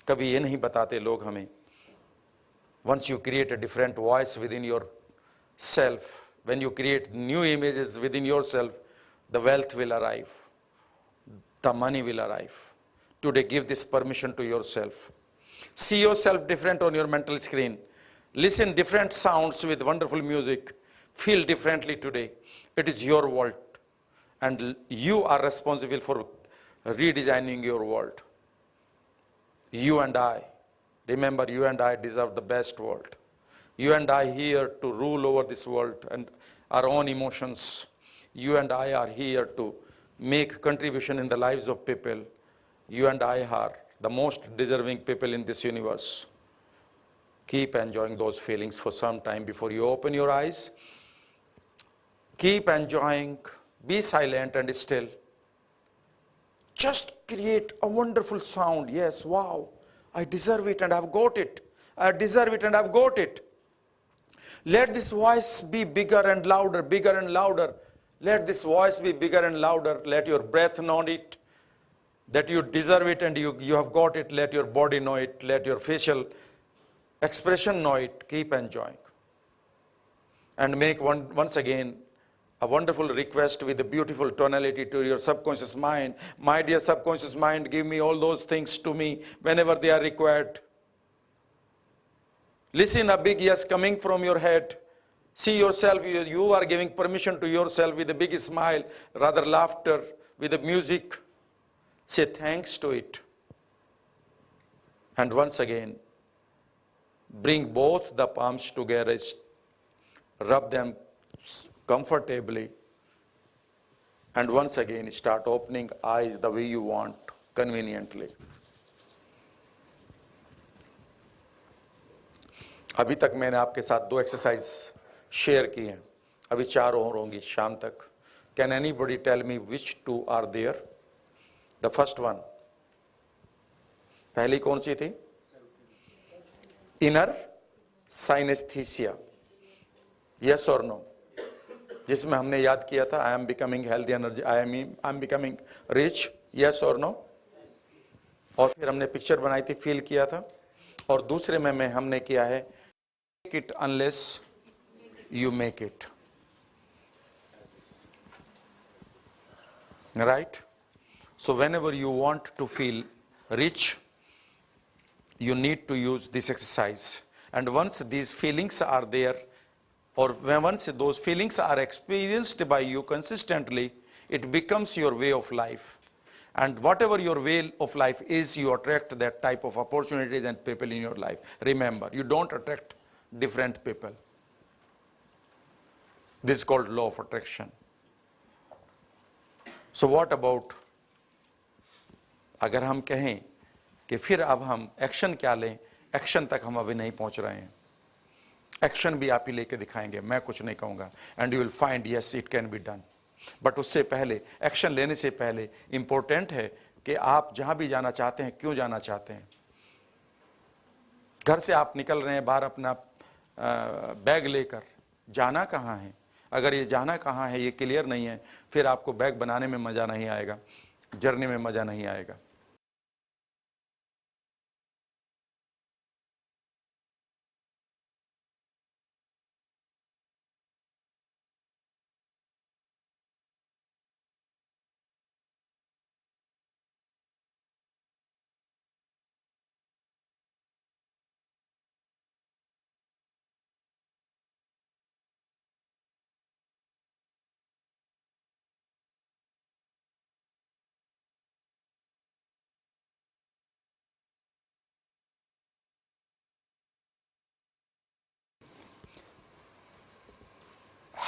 कभी ये नहीं बताते लोग हमें. Once you create a different voice within yourself, when you create new images within yourself, the wealth will arrive. The money will arrive. Today, give this permission to yourself. See yourself different on your mental screen. Listen different sounds with wonderful music. Feel differently today. It is your world. And you are responsible for redesigning your world. You and I. Remember, you and I deserve the best world. You and I here to rule over this world and our own emotions. You and I are here to make contribution in the lives of people. You and I are the most deserving people in this universe. Keep enjoying those feelings for some time before you open your eyes. Keep enjoying. Be silent and still. Just create a wonderful sound. Yes, wow. I deserve it and I've got it. I deserve it and I've got it. Let this voice be bigger and louder, bigger and louder. Let this voice be bigger and louder. Let your breath know it, that you deserve it and you have got it. Let your body know it. Let your facial expression know it. Keep enjoying. and make once again a wonderful request with a beautiful tonality to your subconscious mind. My dear subconscious mind, give me all those things to me whenever they are required. Listen, a big yes coming from your head. See yourself, you are giving permission to yourself with a big smile, rather laughter, with the music. Say thanks to it. And once again, bring both the palms together, rub them comfortably, and once again start opening eyes the way you want, conveniently. अभी तक मैंने आपके साथ 2 exercise share की हैं, अभी 4 और होंगी शाम तक. Can anybody tell me which 2 are there? The first one, पहली कौन सी थी? Inner synesthesia. Yes or no? जिसमें हमने याद किया था I am becoming healthy, energy, I am becoming rich. Yes or no? और फिर हमने पिक्चर बनाई थी, फील किया था. और दूसरे में हमने किया है make it unless you make it. Right? So whenever you want to feel rich, you need to use this exercise. And once these feelings are there, or once those feelings are experienced by you consistently, it becomes your way of life. And whatever your way of life is, you attract that type of opportunities and people in your life. Remember, you don't attract different people. This is called law of attraction. So what about, अगर हम कहें कि फिर अब हम action क्या लें, action तक हम अभी नहीं पहुंच रहे हैं. एक्शन भी आप ही लेके दिखाएंगे, मैं कुछ नहीं कहूंगा. And you will find yes it can be done. But उससे पहले, एक्शन लेने से पहले इंपॉर्टेंट है कि आप जहां भी जाना चाहते हैं, क्यों जाना चाहते हैं. घर से आप निकल रहे हैं बाहर अपना बैग लेकर, जाना कहाँ है? अगर ये जाना कहाँ है ये क्लियर नहीं है, फिर आपको बैग बनाने में मजा नहीं आएगा, जर्नी में मजा नहीं आएगा.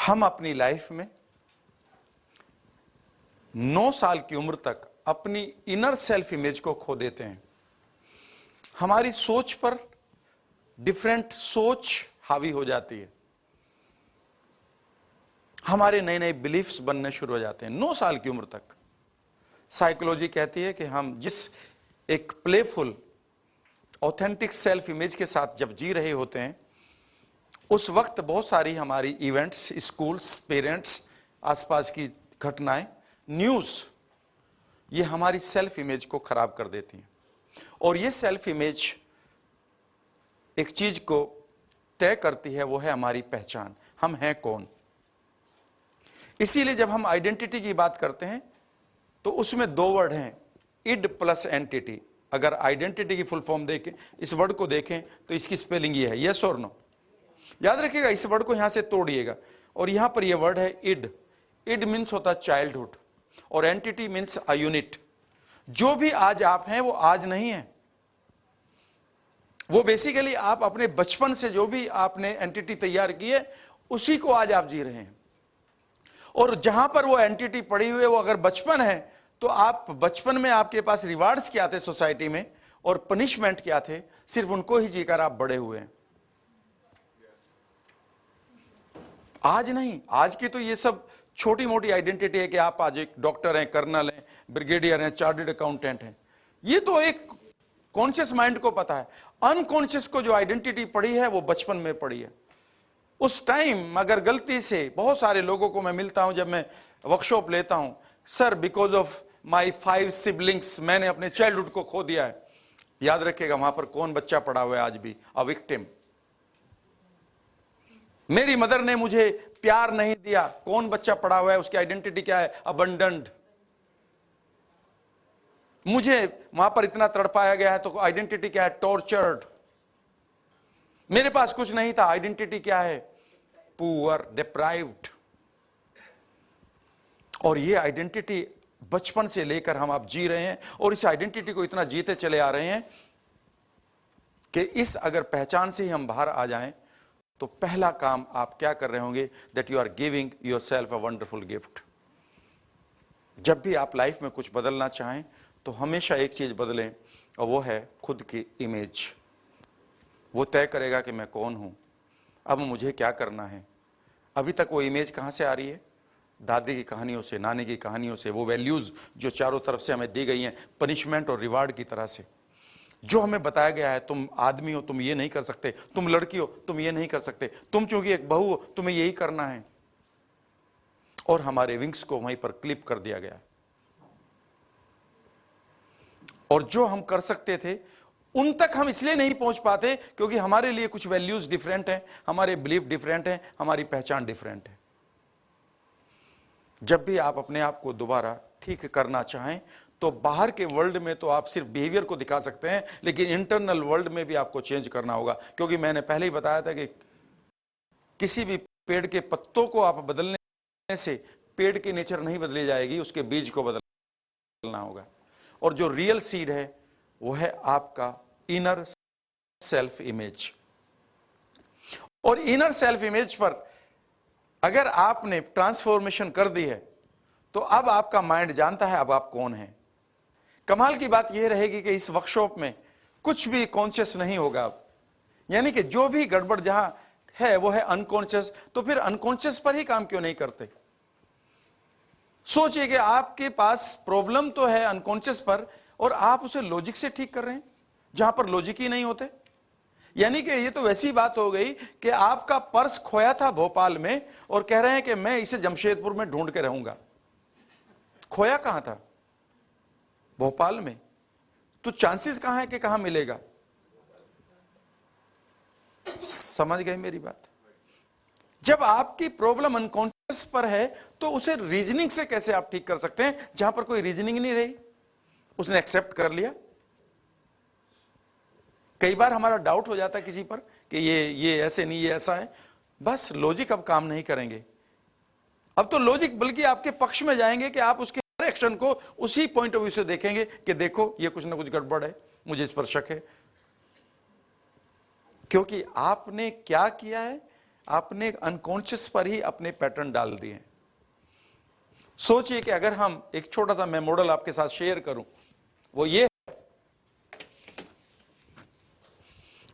हम अपनी लाइफ में 9 साल की उम्र तक अपनी इनर सेल्फ इमेज को खो देते हैं. हमारी सोच पर डिफरेंट सोच हावी हो जाती है, हमारे नए नए बिलीफ्स बनने शुरू हो जाते हैं 9 साल की उम्र तक. साइकोलॉजी कहती है कि हम जिस एक प्लेफुल ऑथेंटिक सेल्फ इमेज के साथ जब जी रहे होते हैं, उस वक्त बहुत सारी हमारी इवेंट्स, स्कूल्स, पेरेंट्स, आसपास की घटनाएं, न्यूज़, ये हमारी सेल्फ इमेज को खराब कर देती हैं. और ये सेल्फ इमेज एक चीज को तय करती है, वो है हमारी पहचान, हम हैं कौन. इसीलिए जब हम आइडेंटिटी की बात करते हैं तो उसमें 2 वर्ड हैं, इड प्लस एंटिटी. अगर आइडेंटिटी की फुल फॉर्म देखें, इस वर्ड को देखें तो इसकी स्पेलिंग ये है, यस और नो. याद रखिएगा, इस वर्ड को यहां से तोड़िएगा और यहां पर यह वर्ड है इड. इड मीन्स होता है चाइल्डहुड और एंटिटी मीन्स अ यूनिट. जो भी आज आप हैं वो आज नहीं है, वो बेसिकली आप अपने बचपन से जो भी आपने एंटिटी तैयार की है उसी को आज आप जी रहे हैं. और जहां पर वो एंटिटी पड़ी हुई है, वो अगर बचपन है, तो आप बचपन में आपके पास रिवार्ड्स क्या थे सोसाइटी में और पनिशमेंट क्या थे, सिर्फ उनको ही जीकर आप बड़े हुए हैं. आज नहीं, आज की तो ये सब छोटी मोटी आइडेंटिटी है कि आप आज एक डॉक्टर हैं, कर्नल हैं, ब्रिगेडियर हैं, चार्टर्ड अकाउंटेंट हैं. ये तो एक कॉन्शियस माइंड को पता है. अनकॉन्शियस को जो आइडेंटिटी पड़ी है वो बचपन में पड़ी है. उस टाइम अगर गलती से, बहुत सारे लोगों को मैं मिलता हूं जब मैं वर्कशॉप लेता हूं, sir because of my 5 siblings मैंने अपने चाइल्डहुड को खो दिया है. याद रखिएगा, वहां पर कौन बच्चा पड़ा हुआ है आज भी, अ विक्टिम. मेरी मदर ने मुझे प्यार नहीं दिया। कौन बच्चा पड़ा हुआ है, उसकी आइडेंटिटी क्या है? अबंडेंट। मुझे वहां पर इतना तड़पाया गया है तो आइडेंटिटी क्या है? टॉर्चर्ड। मेरे पास कुछ नहीं था, आइडेंटिटी क्या है? Poor, deprived. और ये आइडेंटिटी बचपन से लेकर हम आप जी रहे हैं, और इस आइडेंटिटी को इतना जीते चले आ रहे हैं कि इस अगर पहचान से ही हम बाहर आ जाएं तो पहला काम आप क्या कर रहे होंगे? That you are giving your self a wonderful gift. जब भी आप लाइफ में कुछ बदलना चाहें तो हमेशा एक चीज बदलें, और वो है खुद की इमेज। वो तय करेगा कि मैं कौन हूं, अब मुझे क्या करना है। अभी तक वो इमेज कहां से आ रही है? दादी की कहानियों से, नानी की कहानियों से, वो वैल्यूज जो चारों तरफ से हमें दी गई हैं, पनिशमेंट और रिवार्ड की तरह से, जो हमें बताया गया है, तुम आदमी हो, तुम ये नहीं कर सकते, तुम लड़की हो, तुम ये नहीं कर सकते, तुम चूंकि एक बहू हो, तुम्हें यही करना है। और हमारे विंग्स को वहीं पर क्लिप कर दिया गया। और जो हम कर सकते थे उन तक हम इसलिए नहीं पहुंच पाते क्योंकि हमारे लिए कुछ वैल्यूज डिफरेंट हैं, हमारे बिलीफ डिफरेंट हैं, हमारी पहचान डिफरेंट है। जब भी आप अपने आप को दोबारा ठीक करना चाहें तो बाहर के वर्ल्ड में तो आप सिर्फ बिहेवियर को दिखा सकते हैं, लेकिन इंटरनल वर्ल्ड में भी आपको चेंज करना होगा। क्योंकि मैंने पहले ही बताया था कि किसी भी पेड़ के पत्तों को आप बदलने से पेड़ की नेचर नहीं बदली जाएगी, उसके बीज को बदलना होगा। और जो रियल सीड है वो है आपका इनर सेल्फ इमेज। और इनर सेल्फ इमेज पर अगर आपने ट्रांसफॉर्मेशन कर दी है तो अब आपका माइंड जानता है अब आप कौन हैं। कमाल की बात यह रहेगी कि इस वर्कशॉप में कुछ भी कॉन्शियस नहीं होगा। यानी कि जो भी गड़बड़ जहां है वो है अनकॉन्शियस। तो फिर अनकॉन्शियस पर ही काम क्यों नहीं करते? सोचिए कि आपके पास प्रॉब्लम तो है अनकॉन्शियस पर, और आप उसे लॉजिक से ठीक कर रहे हैं जहां पर लॉजिक ही नहीं होते। यानी कि ये तो वैसी बात हो गई कि आपका पर्स खोया था भोपाल में और कह रहे हैं कि मैं इसे जमशेदपुर में ढूंढ के रहूंगा। खोया कहां था? भोपाल में। तो चांसेस कहां है कि कहां मिलेगा? समझ गए मेरी बात? जब आपकी प्रॉब्लम अनकॉन्शियस पर है तो उसे रीजनिंग से कैसे आप ठीक कर सकते हैं जहां पर कोई रीजनिंग नहीं रही? उसने एक्सेप्ट कर लिया। कई बार हमारा डाउट हो जाता है किसी पर कि ये ऐसे नहीं, ये ऐसा है। बस लॉजिक अब काम नहीं करेंगे। अब तो लॉजिक बल्कि आपके पक्ष में जाएंगे कि आप उसके हर एक्शन को उसी पॉइंट ऑफ व्यू से देखेंगे कि देखो ये कुछ ना कुछ गड़बड़ है, मुझे इस पर शक है। क्योंकि आपने क्या किया है? आपने अनकॉन्शियस पर ही अपने पैटर्न डाल दिए हैं। सोचिए कि अगर हम एक छोटा सा मैं मॉडल आपके साथ शेयर करूं, वो ये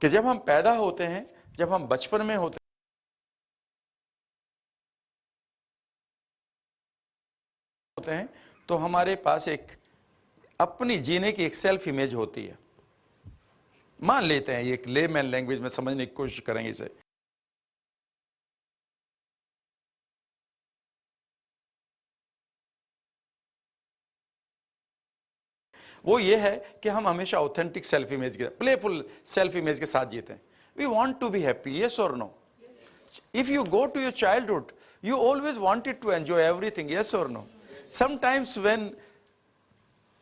कि जब हम पैदा होते हैं, जब हम बचपन में होते हैं तो हमारे पास एक अपनी जीने की एक सेल्फ इमेज होती है। मान लेते हैं, ये एक लेमैन लैंग्वेज में समझने की कोशिश करेंगे इसे। वो ये है कि हम हमेशा ऑथेंटिक सेल्फ इमेज के, प्लेफुल सेल्फ इमेज के साथ जीते हैं। We want to be happy, yes और no? If you go to your childhood, you always wanted to enjoy everything, yes or no? Sometimes when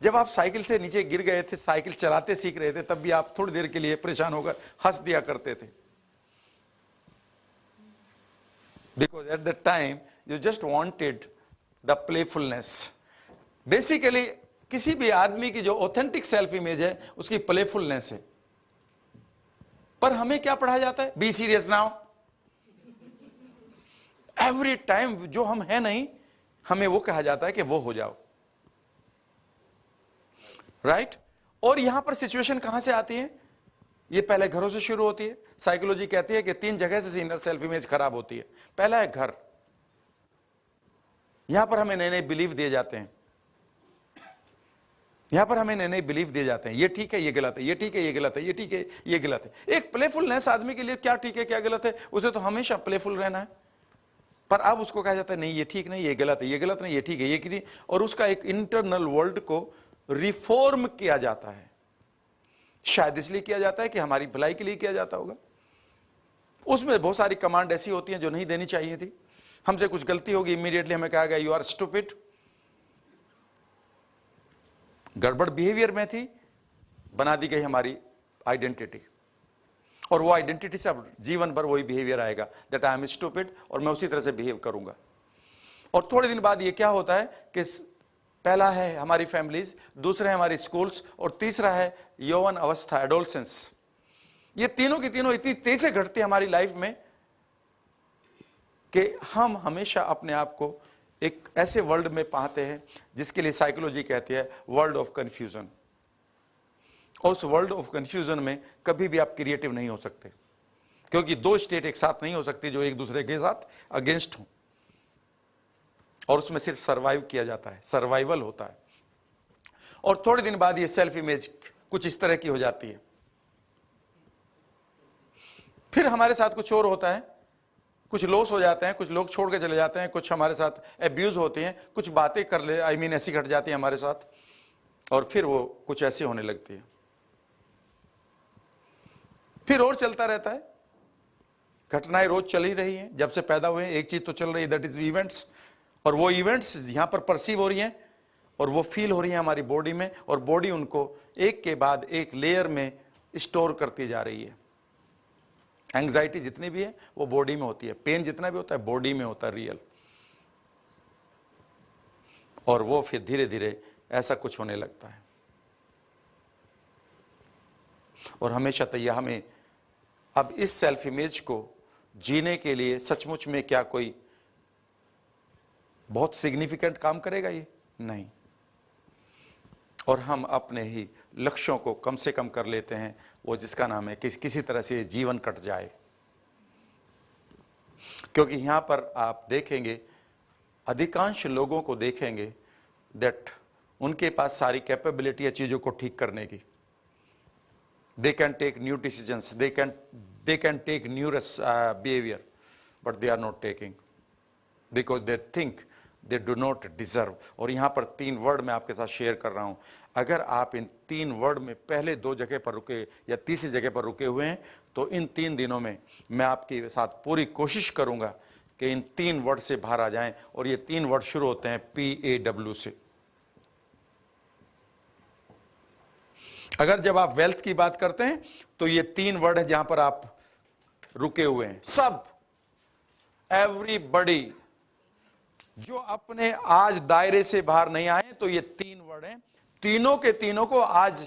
जब आप साइकिल से नीचे गिर गए थे, साइकिल चलाते सीख रहे थे, तब भी आप थोड़ी देर के लिए परेशान होकर हंस दिया करते थे। Because at that time you just wanted the playfulness. Basically किसी भी आदमी की जो ऑथेंटिक सेल्फ इमेज है उसकी प्लेफुलनेस है। पर हमें क्या पढ़ाया जाता है? Be serious now. Every time जो हम है नहीं, हमें वो कहा जाता है कि वो हो जाओ, राइट? और यहां पर सिचुएशन कहां से आती है? ये पहले घरों से शुरू होती है। साइकोलॉजी कहती है कि 3 जगह से इनर सेल्फ इमेज खराब होती है। पहला है घर। यहां पर हमें नए नए बिलीफ दिए जाते हैं। यहां पर हमें नए नए बिलीफ दिए जाते हैं, ये ठीक है, ये गलत है, ये ठीक है, ये गलत है, ये ठीक है, ये गलत है। एक प्लेफुलनेस आदमी के लिए क्या ठीक है क्या गलत है, उसे तो हमेशा प्लेफुल रहना है। पर अब उसको कहा जाता है नहीं, ये ठीक नहीं, ये गलत है, ये गलत नहीं, ये ठीक है, ये नहीं। और उसका एक इंटरनल वर्ल्ड को रिफॉर्म किया जाता है। शायद इसलिए किया जाता है कि हमारी भलाई के लिए किया जाता होगा। उसमें बहुत सारी कमांड ऐसी होती हैं जो नहीं देनी चाहिए थी। हमसे कुछ गलती होगी, इमीडिएटली हमें कहा गया यू आर स्टूपिड। गड़बड़ बिहेवियर में थी, बना दी गई हमारी आइडेंटिटी, और वो आइडेंटिटी से अब जीवन भर वही बिहेवियर आएगा, दैट आई एम स्टूपिड, और मैं उसी तरह से बिहेव करूंगा। और थोड़े दिन बाद ये क्या होता है कि पहला है हमारी फैमिलीज, दूसरा है हमारी स्कूल्स, और तीसरा है यौवन अवस्था, एडोलसेंस। ये तीनों की तीनों इतनी तेजी से घटती है हमारी लाइफ में कि हम हमेशा अपने आप को एक ऐसे वर्ल्ड में पाते हैं जिसके लिए साइकोलॉजी कहती है वर्ल्ड ऑफ कंफ्यूजन। और उस वर्ल्ड ऑफ कंफ्यूजन में कभी भी आप क्रिएटिव नहीं हो सकते, क्योंकि दो स्टेट एक साथ नहीं हो सकती जो एक दूसरे के साथ अगेंस्ट हो, और उसमें सिर्फ सर्वाइव किया जाता है, सर्वाइवल होता है। और थोड़े दिन बाद ये सेल्फ इमेज कुछ इस तरह की हो जाती है। फिर हमारे साथ कुछ और होता है, कुछ लॉस हो जाते हैं, कुछ लोग छोड़ के चले जाते हैं, कुछ हमारे साथ एब्यूज होते हैं, कुछ बातें कर ले ऐसी घट जाती है हमारे साथ, और फिर वो कुछ ऐसी होने लगती है। फिर और चलता रहता है, घटनाएं रोज चल ही रही हैं, जब से पैदा हुए एक चीज तो चल रही है, दैट इज इवेंट्स। और वो इवेंट्स यहां पर परसीव हो रही हैं और वो फील हो रही हैं हमारी बॉडी में, और बॉडी उनको एक के बाद एक लेयर में स्टोर करती जा रही है। एंग्जाइटी जितनी भी है वो बॉडी में होती है, पेन जितना भी होता है बॉडी में होता है रियल, और वो फिर धीरे धीरे ऐसा कुछ होने लगता है। और हमेशा तैयार हमें अब इस सेल्फ इमेज को जीने के लिए सचमुच में क्या कोई बहुत सिग्निफिकेंट काम करेगा? ये नहीं। और हम अपने ही लक्ष्यों को कम से कम कर लेते हैं, वो जिसका नाम है किसी तरह से जीवन कट जाए। क्योंकि यहां पर आप देखेंगे, अधिकांश लोगों को देखेंगे दैट उनके पास सारी कैपेबिलिटी है चीजों को ठीक करने की। They can take new decisions, they can take new behaviour, but they are not taking because they think they do not deserve. और यहां पर 3 वर्ड मैं आपके साथ शेयर कर रहा हूं। अगर आप इन 3 वर्ड में पहले 2 जगह पर रुके या तीसरी जगह पर रुके हुए हैं, तो इन 3 दिनों में मैं आपके साथ पूरी कोशिश करूंगा कि इन 3 वर्ड से बाहर आ जाएं। और ये 3 वर्ड शुरू होते हैं PAW से। अगर जब आप वेल्थ की बात करते हैं तो ये 3 वर्ड है जहां पर आप रुके हुए हैं। सब, एवरीबॉडी, जो अपने आज दायरे से बाहर नहीं आए, तो ये 3 वर्ड हैं। तीनों के तीनों को आज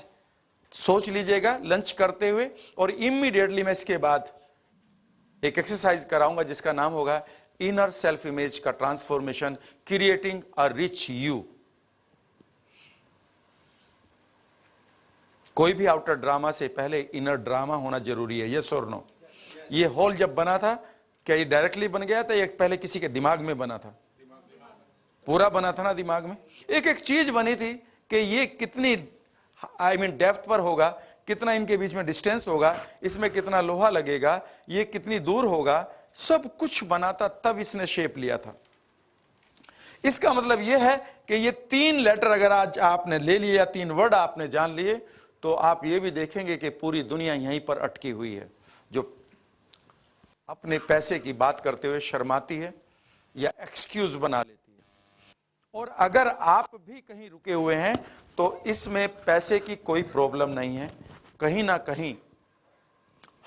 सोच लीजिएगा लंच करते हुए, और इमीडिएटली मैं इसके बाद एक एक्सरसाइज कराऊंगा जिसका नाम होगा इनर सेल्फ इमेज का transformation, creating a rich you. कोई भी आउटर ड्रामा से पहले इनर ड्रामा होना जरूरी है, यस और नो? ये हॉल जब बना था, क्या ये डायरेक्टली बन गया था या पहले किसी के दिमाग में बना था? पूरा बना था ना दिमाग में। एक एक चीज बनी थी कि ये कितनी डेप्थ पर होगा, कितना इनके बीच में डिस्टेंस होगा, इसमें कितना लोहा लगेगा, ये कितनी दूर होगा, सब कुछ बना था, तब इसने शेप लिया था। इसका मतलब यह है कि ये 3 लेटर अगर आज आपने ले लिए या 3 वर्ड आपने जान लिए, तो आप ये भी देखेंगे कि पूरी दुनिया यहीं पर अटकी हुई है, जो अपने पैसे की बात करते हुए शर्माती है या एक्सक्यूज बना लेती है। और अगर आप भी कहीं रुके हुए हैं तो इसमें पैसे की कोई प्रॉब्लम नहीं है, कहीं ना कहीं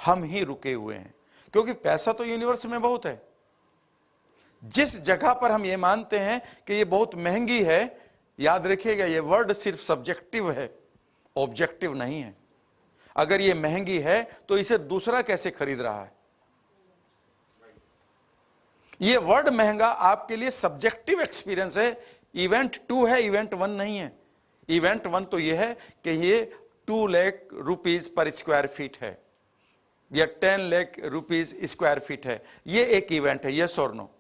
हम ही रुके हुए हैं, क्योंकि पैसा तो यूनिवर्स में बहुत है। जिस जगह पर हम ये मानते हैं कि ये बहुत महंगी है, याद रखिएगा ये वर्ड सिर्फ सब्जेक्टिव है, ऑब्जेक्टिव नहीं है। अगर ये महंगी है तो इसे दूसरा कैसे खरीद रहा है? ये वर्ड महंगा आपके लिए सब्जेक्टिव एक्सपीरियंस है, इवेंट 2 है, इवेंट 1 नहीं है। इवेंट 1 तो यह है कि ये 2 लाख रुपीस पर स्क्वायर फीट है या 10 लाख रुपीस स्क्वायर फीट है, ये एक इवेंट है, यस और नो?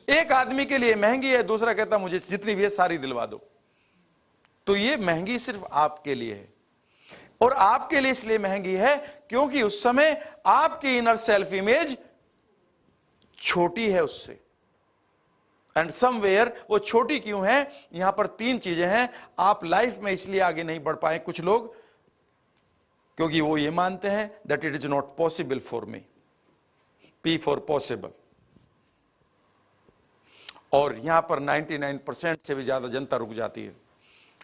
एक आदमी के लिए महंगी है, दूसरा कहता मुझे जितनी भी है सारी दिलवा दो। तो ये महंगी सिर्फ आपके लिए है, और आपके लिए इसलिए महंगी है क्योंकि उस समय आपकी इनर सेल्फ इमेज छोटी है उससे। एंड समवेयर वो छोटी क्यों है? यहां पर 3 चीजें हैं। आप लाइफ में इसलिए आगे नहीं बढ़ पाए कुछ लोग, क्योंकि वो ये मानते हैं that it is not possible for me. P for possible. और यहां पर 99% से भी ज्यादा जनता रुक जाती है।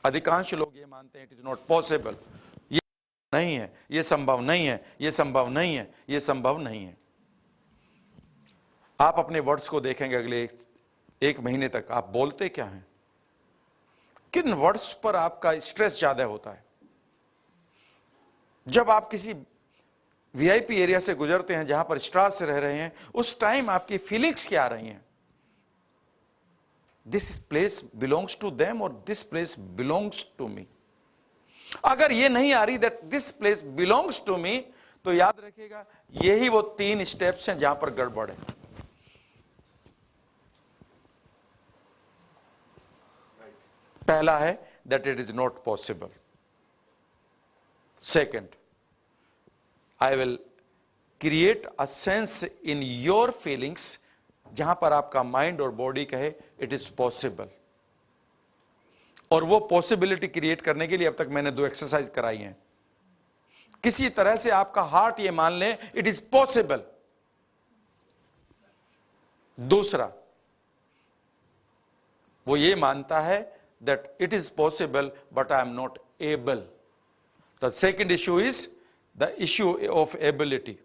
अधिकांश लोग ये मानते हैं इट इज नॉट पॉसिबल, ये नहीं है, ये संभव नहीं है, ये संभव नहीं है, ये संभव नहीं है। आप अपने वर्ड्स को देखेंगे अगले एक महीने तक, आप बोलते क्या हैं, किन वर्ड्स पर आपका स्ट्रेस ज्यादा होता है। जब आप किसी वीआईपी एरिया से गुजरते हैं जहां पर स्टार से रह रहे हैं, उस टाइम आपकी फीलिंग्स क्या आ रही हैं, this place belongs to them और this place belongs to me. अगर ये नहीं आ रही that this place belongs to me, तो याद रखिएगा यही वो 3 स्टेप्स हैं जहां पर गड़बड़ है। पहला है that it is not possible. Second, I will create a sense in your feelings जहां पर आपका माइंड और बॉडी कहे इट इज पॉसिबल। और वो पॉसिबिलिटी क्रिएट करने के लिए अब तक मैंने 2 एक्सरसाइज कराई हैं। किसी तरह से आपका हार्ट ये मान ले इट इज पॉसिबल। दूसरा, वो ये मानता है that it is possible but I am not able. The second issue is the issue of ability.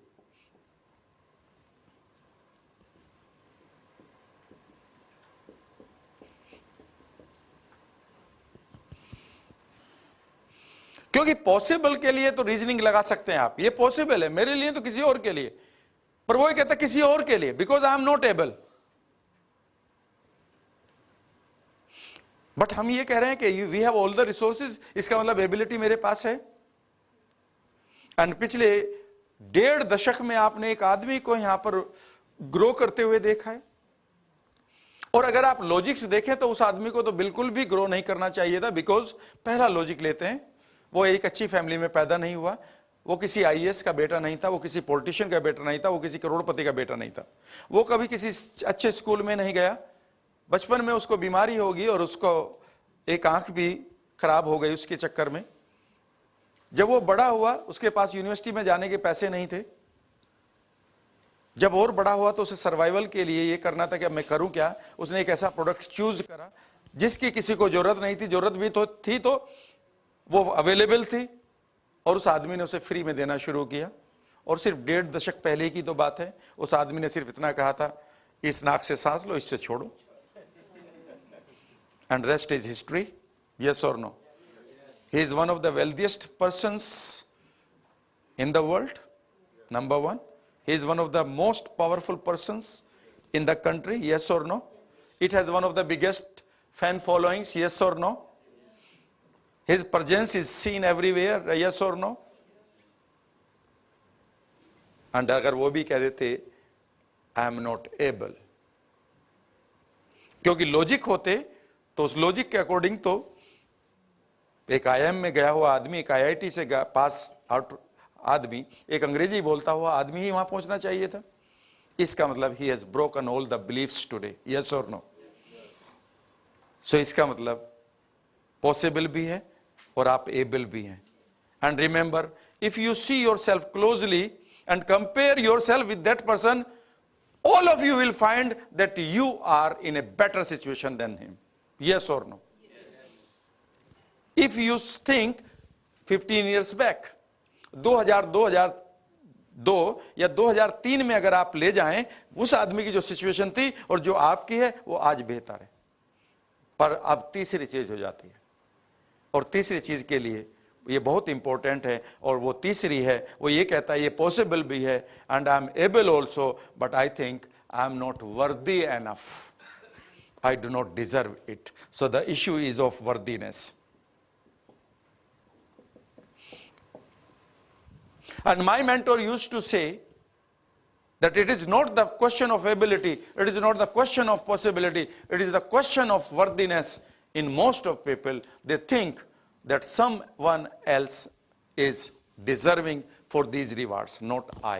क्योंकि पॉसिबल के लिए तो रीजनिंग लगा सकते हैं आप, ये पॉसिबल है मेरे लिए तो किसी और के लिए, पर वो कहता है किसी और के लिए because I am not able. But हम ये कह रहे हैं कि we have all the resources, इसका मतलब एबिलिटी मेरे पास है। एंड पिछले 1.5 दशक में आपने एक आदमी को यहां पर ग्रो करते हुए देखा है, और अगर आप लॉजिक्स देखें तो उस आदमी को तो बिल्कुल भी ग्रो नहीं करना चाहिए था। बिकॉज पहला लॉजिक लेते हैं, वो एक अच्छी फैमिली में पैदा नहीं हुआ, वो किसी आईएएस का बेटा नहीं था, वो किसी पॉलिटिशियन का बेटा नहीं था, वो किसी करोड़पति का बेटा नहीं था, वो कभी किसी अच्छे स्कूल में नहीं गया, बचपन में उसको बीमारी होगी और उसको एक आंख भी खराब हो गई उसके चक्कर में। जब वो बड़ा हुआ उसके पास यूनिवर्सिटी में जाने के पैसे नहीं थे। जब और बड़ा हुआ तो उसे सर्वाइवल के लिए ये करना था कि अब मैं करूं क्या। उसने एक ऐसा प्रोडक्ट चूज करा जिसकी किसी को जरूरत नहीं थी, जरूरत भी तो थी तो वो अवेलेबल थी, और उस आदमी ने उसे फ्री में देना शुरू किया। और सिर्फ 1.5 दशक पहले की तो बात है, उस आदमी ने सिर्फ इतना कहा था, इस नाक से सांस लो, इससे छोड़ो, and rest is history. Yes और no? He is one of the wealthiest persons in the world, number 1। he is one of the most powerful persons in the country, yes or no? It has one of the biggest fan followings, yes or no? His presence is seen everywhere, yes or no? And अगर वो भी कह देते I am not able, क्योंकि logic होते तो उस logic के अकॉर्डिंग तो एक IIM में गया हुआ आदमी, एक IIT से पास आउट आदमी, एक अंग्रेजी बोलता हुआ आदमी ही वहां पहुंचना चाहिए था। इसका मतलब he has broken all the beliefs today, yes और नो? सो इसका मतलब पॉसिबल भी है और आप एबल भी हैं। And remember, if you see yourself closely and compare yourself with that person, all of you will find that you are in a better situation than him, yes और no? If you think 15 years back, 2002 या 2003 में अगर आप ले जाएं, उस आदमी की जो सिचुएशन थी और जो आपकी है वो आज बेहतर है। पर अब तीसरी चीज हो जाती है, और तीसरी चीज के लिए ये बहुत इंपॉर्टेंट है, और वो तीसरी है, वो ये कहता है ये पॉसिबल भी है and I am able also, but I think I am not worthy enough, I do not deserve it. So the issue is of worthiness. And my mentor used to say that it is not the question of ability, it is not the question of possibility, it is the question of worthiness. In most of people, they think that someone else is deserving for these rewards, not I.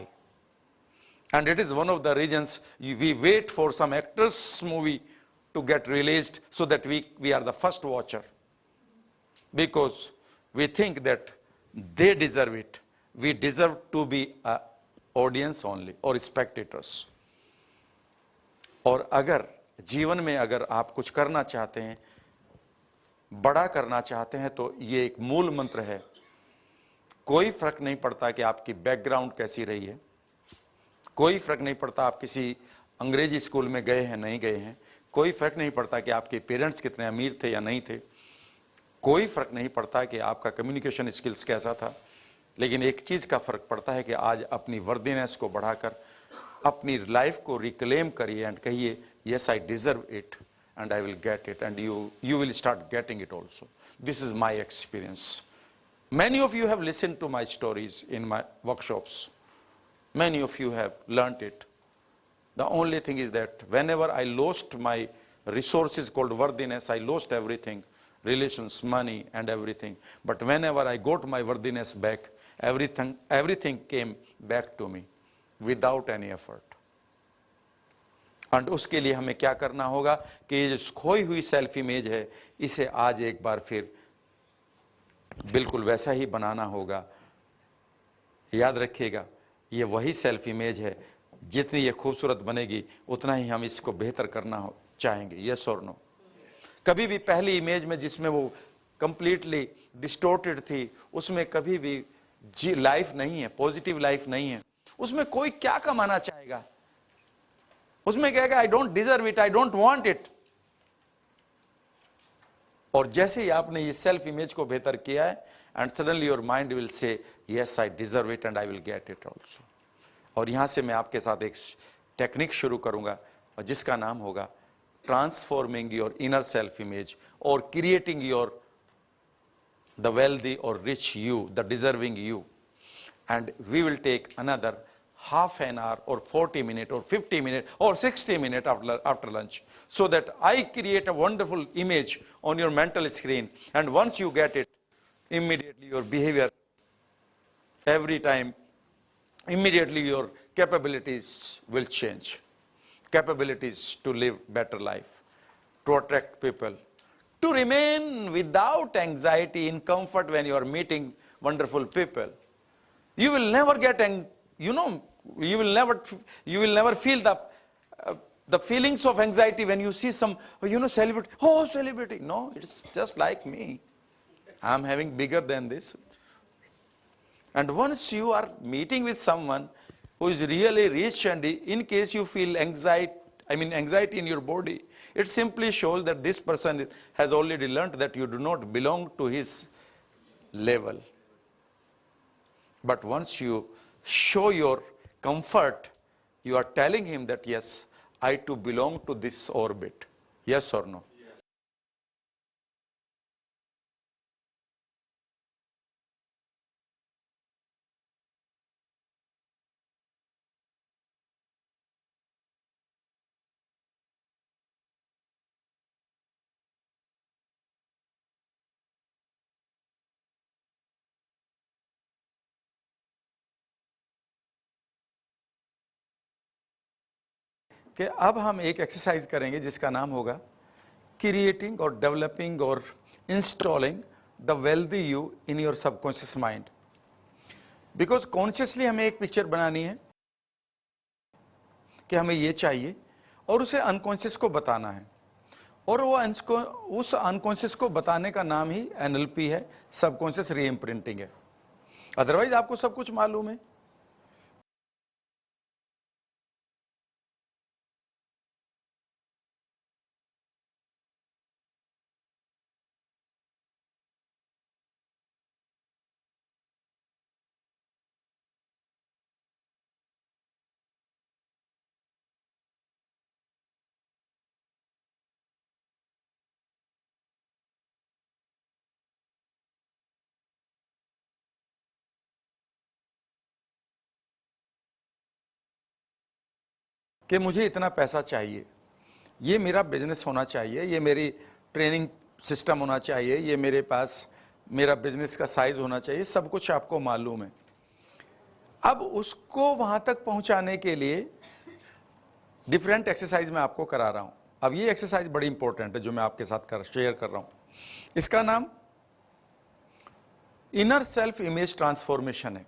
And it is one of the reasons we wait for some actor's movie to get released so that we are the first watcher, because we think that they deserve it. We deserve to be audience only और spectators. और अगर जीवन में अगर आप कुछ करना चाहते हैं, बड़ा करना चाहते हैं, तो ये एक मूल मंत्र है। कोई फर्क नहीं पड़ता कि आपकी बैकग्राउंड कैसी रही है, कोई फर्क नहीं पड़ता आप किसी अंग्रेजी स्कूल में गए हैं नहीं गए हैं, कोई फर्क नहीं पड़ता कि आपके पेरेंट्स कितने अमीर थे या नहीं थे, कोई फर्क नहीं पड़ता कि आपका कम्युनिकेशन स्किल्स कैसा था। लेकिन एक चीज़ का फर्क पड़ता है कि आज अपनी वर्दीनेस को बढ़ाकर अपनी लाइफ को रिक्लेम करिए एंड कहिए, yes I deserve it and I will get it and you will start getting it also. This is my experience. Many of you have listened to my stories in my workshops. Many of you have learnt it. The only thing is that whenever I lost my resources called worthiness, I lost everything, relations, money and everything. But whenever I got my worthiness back, everything came back to me without any effort. And उसके लिए हमें क्या करना होगा कि ये जो खोई हुई सेल्फ इमेज है, इसे आज एक बार फिर बिल्कुल वैसा ही बनाना होगा। याद रखिएगा, ये वही सेल्फ इमेज है, जितनी ये खूबसूरत बनेगी उतना ही हम इसको बेहतर करना चाहेंगे। यस और नो? कभी भी पहली इमेज में जिसमें वो कंप्लीटली डिस्टोर्टेड थी, उसमें कभी भी लाइफ नहीं है, पॉजिटिव लाइफ नहीं है। उसमें कोई क्या कमाना चाहेगा? उसमें कहेगा I don't deserve it, I don't want it. और जैसे ही आपने ये सेल्फ इमेज को बेहतर किया है, and suddenly your mind will say yes I deserve it and I will get it also. और यहां से मैं आपके साथ एक टेक्निक शुरू करूंगा और जिसका नाम होगा transforming your inner self image और क्रिएटिंग योर द वेल्दी और rich you, the deserving you. And we will take another half an hour or 40 minutes or 50 minutes or 60 minutes after lunch, so that I create a wonderful image on your mental screen, and once you get it, immediately your behavior, every time, immediately your capabilities will change. Capabilities to live better life, to attract people, to remain without anxiety in comfort when you are meeting wonderful people. You will never get you will never feel the feelings of anxiety when you see some celebrity. Oh, celebrity. No, it's just like me. I'm having bigger than this. And once you are meeting with someone who is really rich, and in case you feel anxiety in your body, it simply shows that this person has already learnt that you do not belong to his level. But once you show your comfort, you are telling him that yes, I too belong to this orbit. Yes or no? कि अब हम एक exercise करेंगे जिसका नाम होगा creating और developing और installing the wealthy you in your subconscious mind. Because consciously हमें एक पिक्चर बनानी है कि हमें ये चाहिए, और उसे अनकॉन्शियस को बताना है, और वो उस अनकॉन्शियस को बताने का नाम ही NLP है, सबकॉन्शियस रीइम्प्रिंटिंग है। अदरवाइज आपको सब कुछ मालूम है। कि मुझे इतना पैसा चाहिए, ये मेरा बिजनेस होना चाहिए, ये मेरी ट्रेनिंग सिस्टम होना चाहिए, ये मेरे पास मेरा बिजनेस का साइज होना चाहिए, सब कुछ आपको मालूम है। अब उसको वहां तक पहुंचाने के लिए डिफरेंट एक्सरसाइज मैं आपको करा रहा हूं। अब ये एक्सरसाइज बड़ी इंपॉर्टेंट है जो मैं आपके साथ शेयर कर रहा हूं। इसका नाम इनर सेल्फ इमेज ट्रांसफॉर्मेशन है।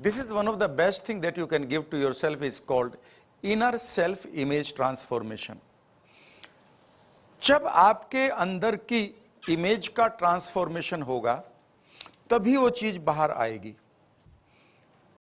This is one of the best thing that you can give to yourself is called inner self image transformation. जब आपके अंदर की इमेज का ट्रांसफॉर्मेशन होगा तभी वो चीज बाहर आएगी।